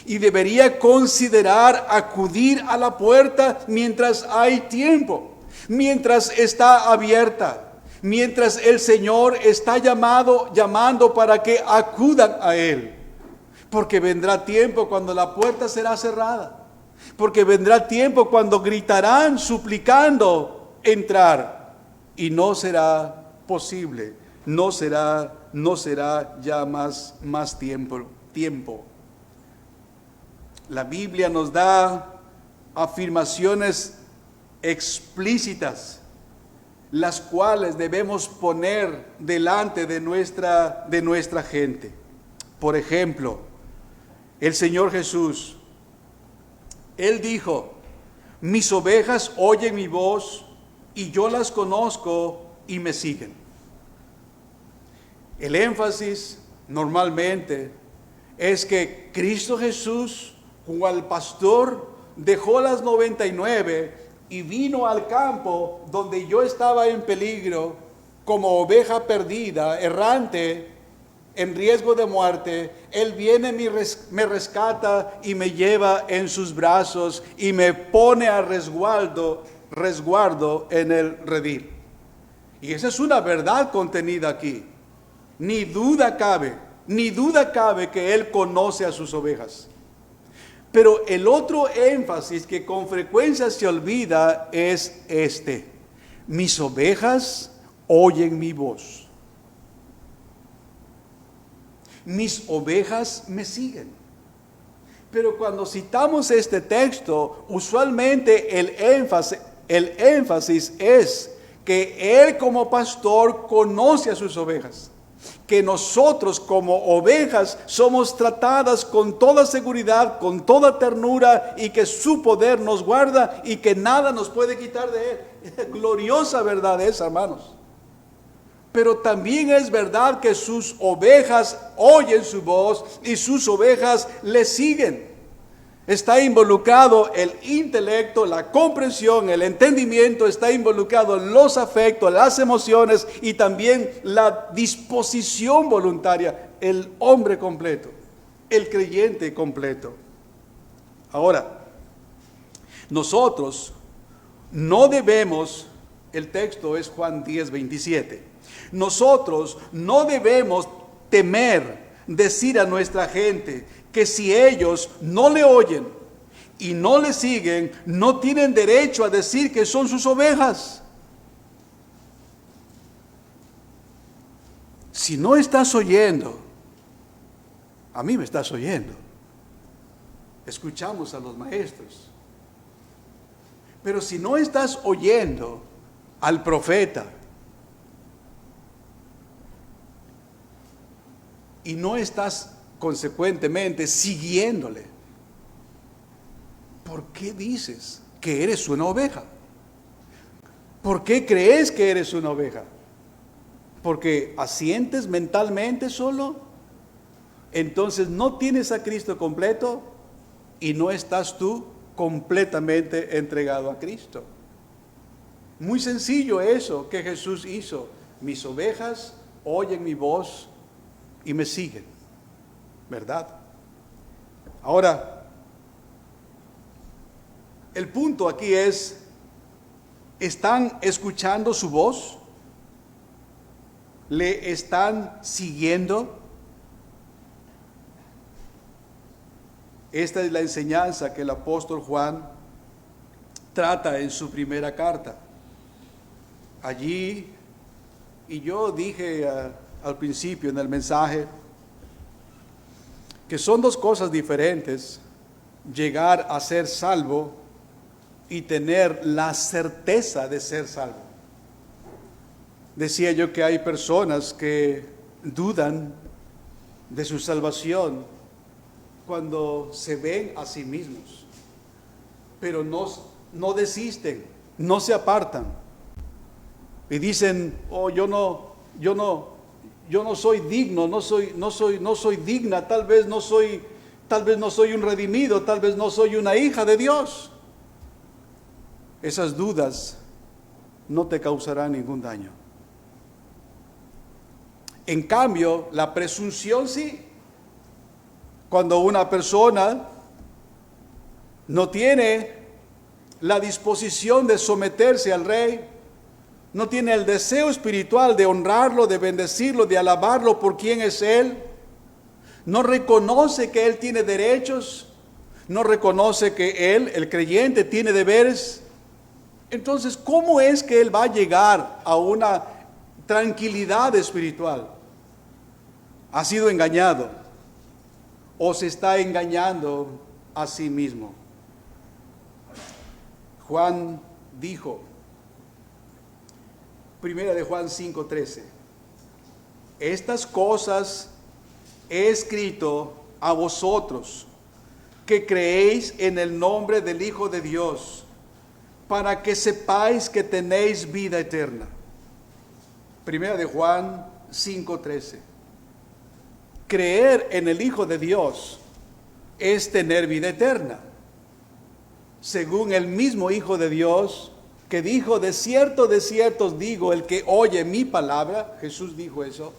y debería considerar acudir a la puerta mientras hay tiempo, mientras está abierta, mientras el Señor está llamando para que acudan a Él. Porque vendrá tiempo cuando la puerta será cerrada. Porque vendrá tiempo cuando gritarán suplicando entrar. Y no será posible. No será ya más tiempo. La Biblia nos da afirmaciones explícitas, las cuales debemos poner delante de nuestra gente. Por ejemplo, el Señor Jesús, Él dijo: mis ovejas oyen mi voz y yo las conozco y me siguen. El énfasis normalmente es que Cristo Jesús, cual pastor, dejó las 99 y vino al campo donde yo estaba en peligro, como oveja perdida, errante, en riesgo de muerte. Él viene, me rescata y me lleva en sus brazos y me pone a resguardo en el redil. Y esa es una verdad contenida aquí. Ni duda cabe que Él conoce a sus ovejas. Pero el otro énfasis que con frecuencia se olvida es este: mis ovejas oyen mi voz. Mis ovejas me siguen. Pero cuando citamos este texto, usualmente el énfasis es que Él como pastor conoce a sus ovejas. Que nosotros como ovejas somos tratadas con toda seguridad, con toda ternura, y que su poder nos guarda y que nada nos puede quitar de Él. Gloriosa verdad es, hermanos. Pero también es verdad que sus ovejas oyen su voz y sus ovejas le siguen. Está involucrado el intelecto, la comprensión, el entendimiento, está involucrado los afectos, las emociones y también la disposición voluntaria, el hombre completo, el creyente completo. Ahora, nosotros no debemos, el texto es Juan 10:27, nosotros no debemos temer decir a nuestra gente que si ellos no le oyen y no le siguen, no tienen derecho a decir que son sus ovejas. Si no estás oyendo, a mí me estás oyendo. Escuchamos a los maestros. Pero si no estás oyendo al profeta y no estás consecuentemente siguiéndole, ¿por qué dices que eres una oveja? ¿Por qué crees que eres una oveja? ¿Porque asientes mentalmente solo? Entonces no tienes a Cristo completo y no estás tú completamente entregado a Cristo. Muy sencillo eso que Jesús hizo. Mis ovejas oyen mi voz y me siguen. ¿Verdad? Ahora, el punto aquí es: ¿están escuchando su voz? ¿Le están siguiendo? Esta es la enseñanza que el apóstol Juan trata en su primera carta. Allí, y yo dije al principio en el mensaje, que son dos cosas diferentes, llegar a ser salvo y tener la certeza de ser salvo. Decía yo que hay personas que dudan de su salvación cuando se ven a sí mismos, pero no desisten, no se apartan y dicen: oh, yo no soy digno, no soy digna, tal vez no soy un redimido, tal vez no soy una hija de Dios. Esas dudas no te causarán ningún daño. En cambio, la presunción sí. Cuando una persona no tiene la disposición de someterse al Rey, no tiene el deseo espiritual de honrarlo, de bendecirlo, de alabarlo por quien es Él, no reconoce que Él tiene derechos, no reconoce que Él, el creyente, tiene deberes. Entonces, ¿cómo es que Él va a llegar a una tranquilidad espiritual? Ha sido engañado o se está engañando a sí mismo. Juan dijo, Primera de Juan 5:13, estas cosas he escrito a vosotros que creéis en el nombre del Hijo de Dios, para que sepáis que tenéis vida eterna. Primera de Juan 5:13. Creer en el Hijo de Dios es tener vida eterna. Según el mismo Hijo de Dios, que dijo: de cierto os digo, el que oye mi palabra, Jesús dijo eso,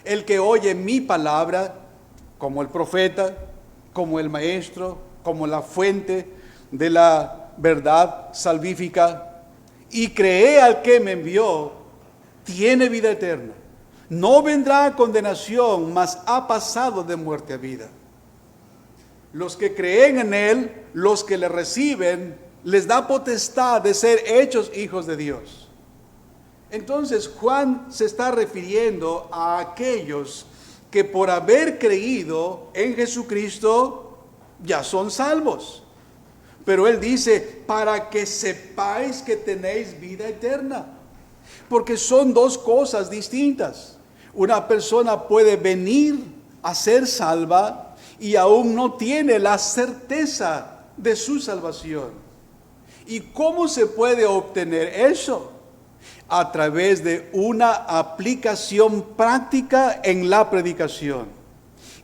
el que oye mi palabra, como el profeta, como el maestro, como la fuente de la verdad salvífica, y cree al que me envió, tiene vida eterna. No vendrá a condenación, mas ha pasado de muerte a vida. Los que creen en Él, los que le reciben, les da potestad de ser hechos hijos de Dios. Entonces Juan se está refiriendo a aquellos que por haber creído en Jesucristo ya son salvos. Pero él dice: para que sepáis que tenéis vida eterna. Porque son dos cosas distintas. Una persona puede venir a ser salva y aún no tiene la certeza de su salvación. ¿Y cómo se puede obtener eso? A través de una aplicación práctica en la predicación.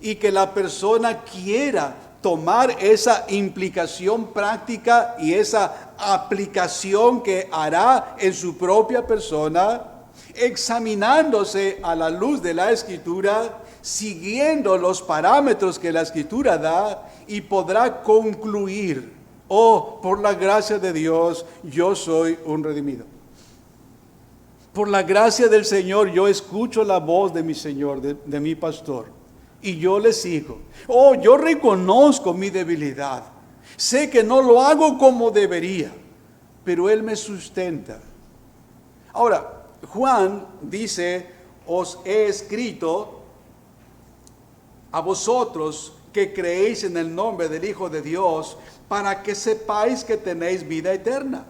Y que la persona quiera tomar esa implicación práctica y esa aplicación que hará en su propia persona, examinándose a la luz de la Escritura, siguiendo los parámetros que la Escritura da, y podrá concluir: oh, por la gracia de Dios, yo soy un redimido. Por la gracia del Señor, yo escucho la voz de mi Señor, de mi pastor, y yo le sigo. Oh, yo reconozco mi debilidad. Sé que no lo hago como debería, pero Él me sustenta. Ahora, Juan dice: os he escrito a vosotros que creéis en el nombre del Hijo de Dios, para que sepáis que tenéis vida eterna.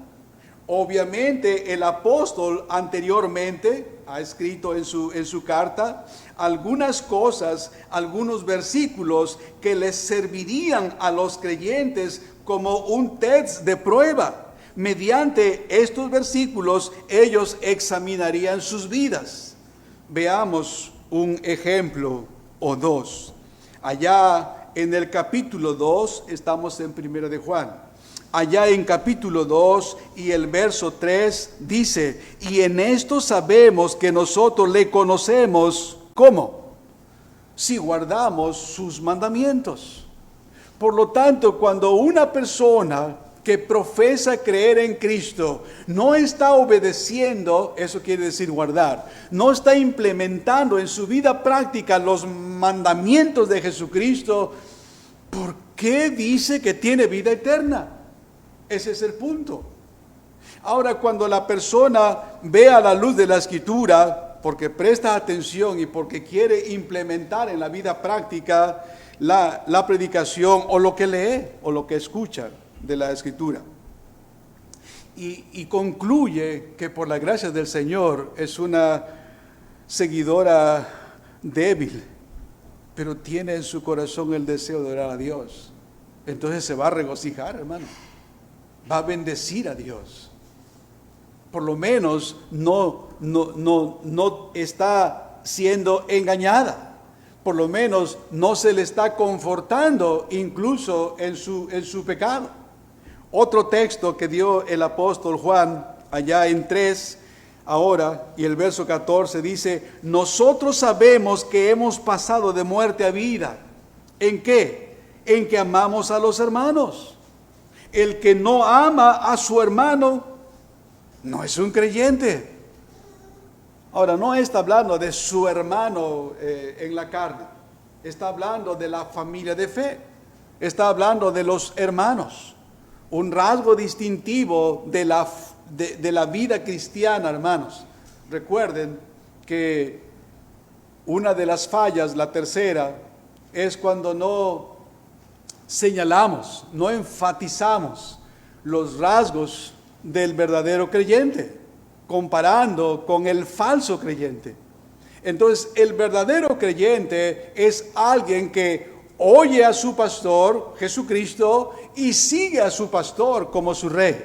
Obviamente el apóstol anteriormente ha escrito en su carta algunas cosas, algunos versículos que les servirían a los creyentes como un test de prueba. Mediante estos versículos ellos examinarían sus vidas. Veamos un ejemplo o dos. Allá en el capítulo 2, estamos en Primera de Juan. Allá en capítulo 2 y el verso 3 dice: y en esto sabemos que nosotros le conocemos. ¿Cómo? Si guardamos sus mandamientos. Por lo tanto, cuando una persona que profesa creer en Cristo no está obedeciendo, eso quiere decir guardar, no está implementando en su vida práctica los mandamientos de Jesucristo, ¿por qué dice que tiene vida eterna? Ese es el punto. Ahora, cuando la persona ve a la luz de la Escritura, porque presta atención y porque quiere implementar en la vida práctica la predicación o lo que lee o lo que escucha de la Escritura, y concluye que por la gracia del Señor es una seguidora débil, pero tiene en su corazón el deseo de orar a Dios, entonces se va a regocijar, hermano, va a bendecir a Dios. Por lo menos no está siendo engañada, por lo menos no se le está confortando incluso en su pecado. Otro texto que dio el apóstol Juan allá en 3 ahora, y el verso 14 dice: nosotros sabemos que hemos pasado de muerte a vida. ¿En qué? En que amamos a los hermanos. El que no ama a su hermano no es un creyente. Ahora, no está hablando de su hermano en la carne, está hablando de la familia de fe, está hablando de los hermanos. Un rasgo distintivo de la vida cristiana, hermanos. Recuerden que una de las fallas, la tercera, es cuando no señalamos, no enfatizamos los rasgos del verdadero creyente, comparando con el falso creyente. Entonces, el verdadero creyente es alguien que oye a su pastor, Jesucristo, y sigue a su pastor como su rey.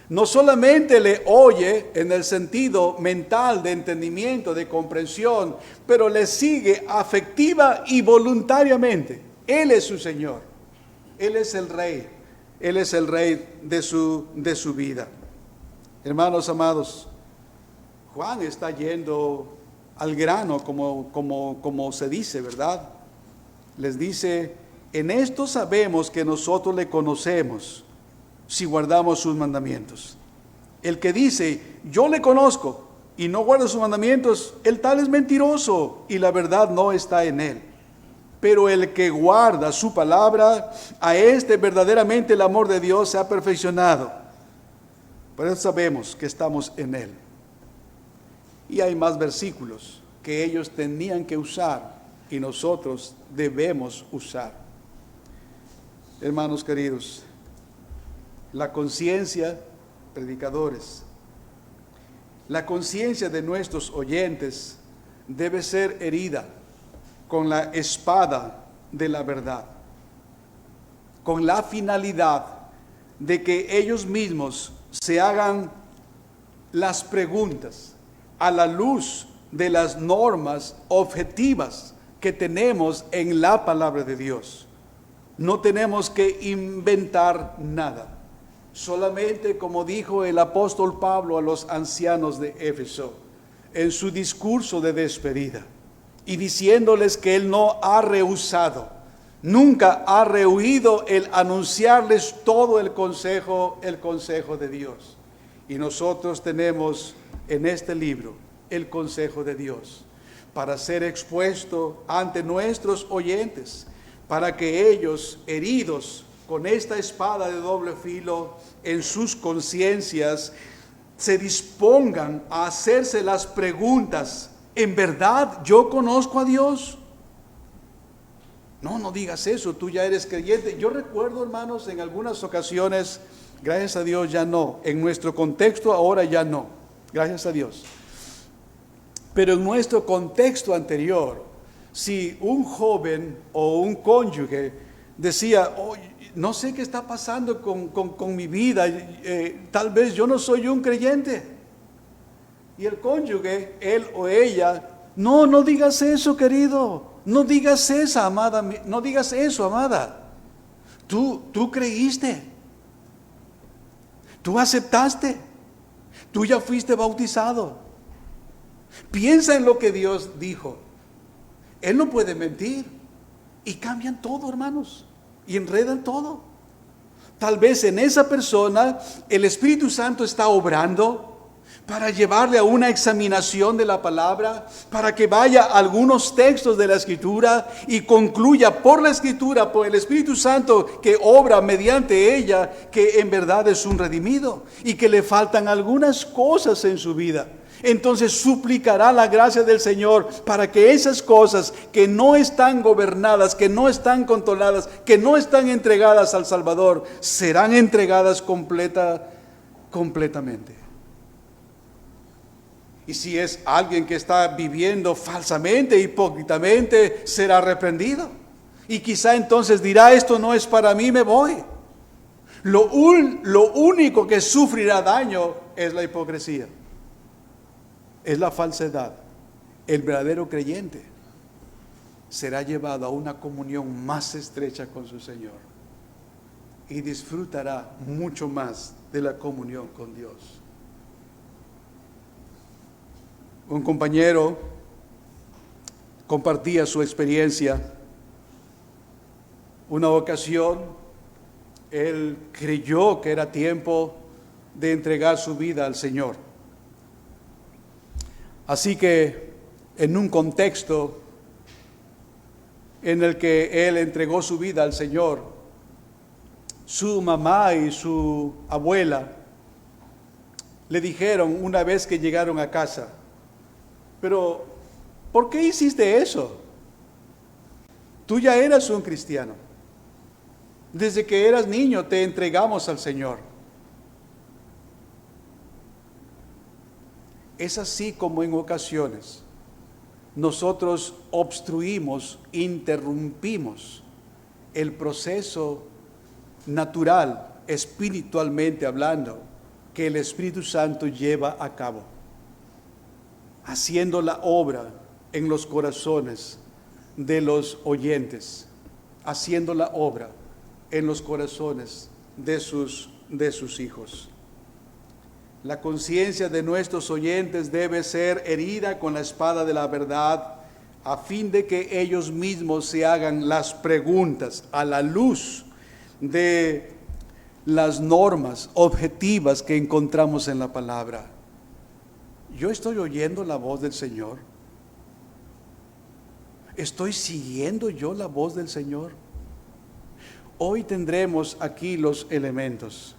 No solamente le oye en el sentido mental de entendimiento, de comprensión, pero le sigue afectiva y voluntariamente. Él es su Señor, Él es el Rey, Él es el Rey de su vida. Hermanos amados, Juan está yendo al grano, como se dice, ¿verdad? Les dice: en esto sabemos que nosotros le conocemos, si guardamos sus mandamientos. El que dice: yo le conozco, y no guarda sus mandamientos, el tal es mentiroso, y la verdad no está en él. Pero el que guarda su palabra, a este verdaderamente el amor de Dios se ha perfeccionado. Por eso sabemos que estamos en él. Y hay más versículos que ellos tenían que usar y nosotros debemos usar. Hermanos queridos, la conciencia, predicadores, la conciencia de nuestros oyentes debe ser herida con la espada de la verdad, con la finalidad de que ellos mismos se hagan las preguntas a la luz de las normas objetivas que tenemos en la palabra de Dios. No tenemos que inventar nada. Solamente, como dijo el apóstol Pablo a los ancianos de Éfeso en su discurso de despedida, y diciéndoles que él no ha rehusado, nunca ha rehuido el anunciarles todo el consejo de Dios. Y nosotros tenemos en este libro el consejo de Dios para ser expuesto ante nuestros oyentes, para que ellos, heridos con esta espada de doble filo en sus conciencias, se dispongan a hacerse las preguntas: ¿en verdad yo conozco a Dios? No digas eso, tú ya eres creyente. Yo recuerdo, hermanos, en algunas ocasiones, gracias a Dios ya no, en nuestro contexto ahora ya no, gracias a Dios. Pero en nuestro contexto anterior, si un joven o un cónyuge decía: oh, no sé qué está pasando con mi vida, tal vez yo no soy un creyente. Y el cónyuge, él o ella: no digas eso, querido, no digas eso, amada, no digas eso, amada. Tú creíste, tú aceptaste, tú ya fuiste bautizado. Piensa en lo que Dios dijo. Él no puede mentir. Y cambian todo, hermanos, y enredan todo. Tal vez en esa persona el Espíritu Santo está obrando, para llevarle a una examinación de la palabra, para que vaya a algunos textos de la Escritura y concluya por la Escritura, por el Espíritu Santo que obra mediante ella, que en verdad es un redimido y que le faltan algunas cosas en su vida. Entonces suplicará la gracia del Señor para que esas cosas que no están gobernadas, que no están controladas, que no están entregadas al Salvador, serán entregadas completamente. Y si es alguien que está viviendo falsamente, hipócritamente, será reprendido. Y quizá entonces dirá, esto no es para mí, me voy. Lo único que sufrirá daño es la hipocresía, es la falsedad. El verdadero creyente será llevado a una comunión más estrecha con su Señor y disfrutará mucho más de la comunión con Dios. Un compañero compartía su experiencia. Una ocasión, él creyó que era tiempo de entregar su vida al Señor. Así que, en un contexto en el que él entregó su vida al Señor, su mamá y su abuela le dijeron una vez que llegaron a casa, pero ¿por qué hiciste eso? Tú ya eras un cristiano. Desde que eras niño te entregamos al Señor. Es así como en ocasiones nosotros obstruimos, interrumpimos el proceso natural, espiritualmente hablando, que el Espíritu Santo lleva a cabo, haciendo la obra en los corazones de los oyentes, haciendo la obra en los corazones de sus hijos. La conciencia de nuestros oyentes debe ser herida con la espada de la verdad, a fin de que ellos mismos se hagan las preguntas a la luz de las normas objetivas que encontramos en la palabra. ¿Yo estoy oyendo la voz del Señor? ¿Estoy siguiendo yo la voz del Señor? Hoy tendremos aquí los elementos.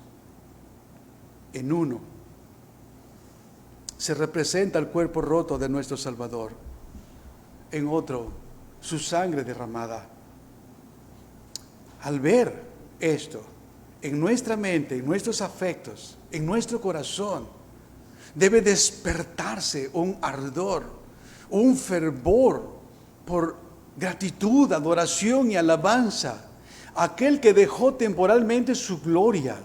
En uno se representa el cuerpo roto de nuestro Salvador. En otro, su sangre derramada. Al ver esto en nuestra mente, en nuestros afectos, en nuestro corazón, debe despertarse un ardor, un fervor por gratitud, adoración y alabanza a aquel que dejó temporalmente su gloria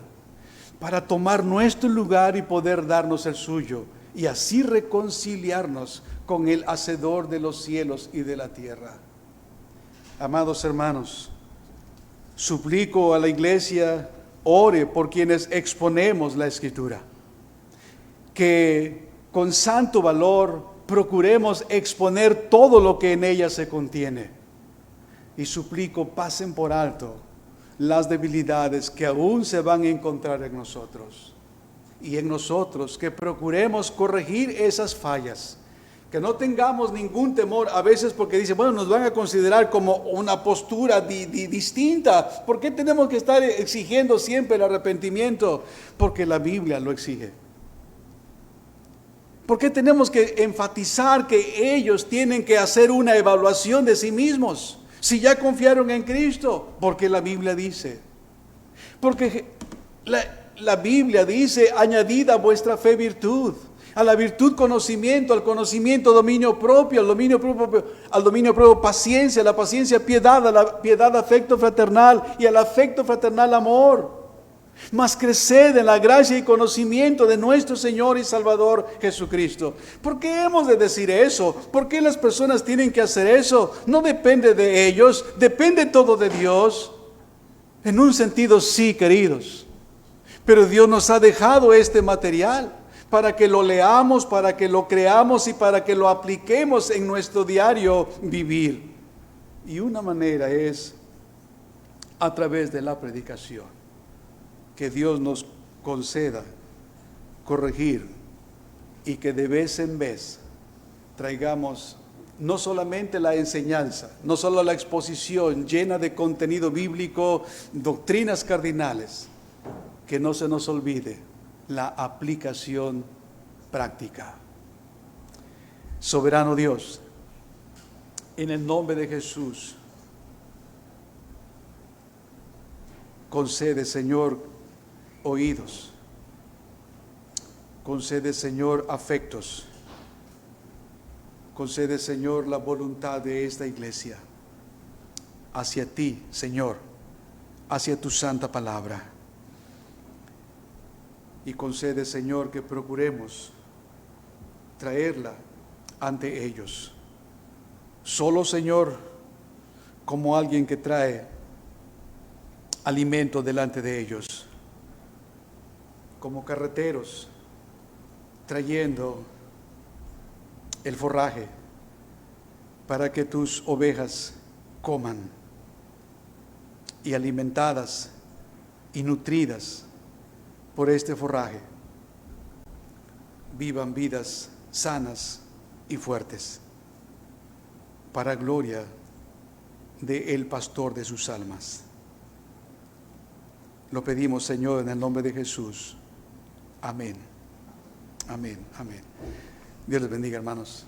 para tomar nuestro lugar y poder darnos el suyo, y así reconciliarnos con el Hacedor de los cielos y de la tierra. Amados hermanos, suplico a la iglesia, ore por quienes exponemos la Escritura, que con santo valor procuremos exponer todo lo que en ella se contiene, y suplico pasen por alto las debilidades que aún se van a encontrar en nosotros, y en nosotros que procuremos corregir esas fallas, que no tengamos ningún temor a veces porque dicen, bueno, nos van a considerar como una postura distinta. ¿Por qué tenemos que estar exigiendo siempre el arrepentimiento? Porque la Biblia lo exige. ¿Por qué tenemos que enfatizar que ellos tienen que hacer una evaluación de sí mismos? Si ya confiaron en Cristo, porque la Biblia dice. Porque la Biblia dice, añadid a vuestra fe virtud, a la virtud conocimiento, al conocimiento dominio propio, al dominio propio paciencia, a la paciencia piedad, a la piedad afecto fraternal y al afecto fraternal amor. Mas creced en la gracia y conocimiento de nuestro Señor y Salvador Jesucristo. ¿Por qué hemos de decir eso? ¿Por qué las personas tienen que hacer eso? No depende de ellos, depende todo de Dios. En un sentido sí, queridos. Pero Dios nos ha dejado este material para que lo leamos, para que lo creamos y para que lo apliquemos en nuestro diario vivir. Y una manera es a través de la predicación. Que Dios nos conceda corregir y que de vez en vez traigamos no solamente la enseñanza, no solo la exposición llena de contenido bíblico, doctrinas cardinales, que no se nos olvide la aplicación práctica. Soberano Dios, en el nombre de Jesús, concede, Señor, oídos, concede, Señor, afectos, concede, Señor, la voluntad de esta iglesia hacia ti, Señor, hacia tu santa palabra. Y concede, Señor, que procuremos traerla ante ellos. Solo, Señor, como alguien que trae alimento delante de ellos, como carreteros trayendo el forraje para que tus ovejas coman, y alimentadas y nutridas por este forraje, vivan vidas sanas y fuertes, para gloria de el pastor de sus almas. Lo pedimos, Señor, en el nombre de Jesús. Amén. Amén. Amén. Dios les bendiga, hermanos.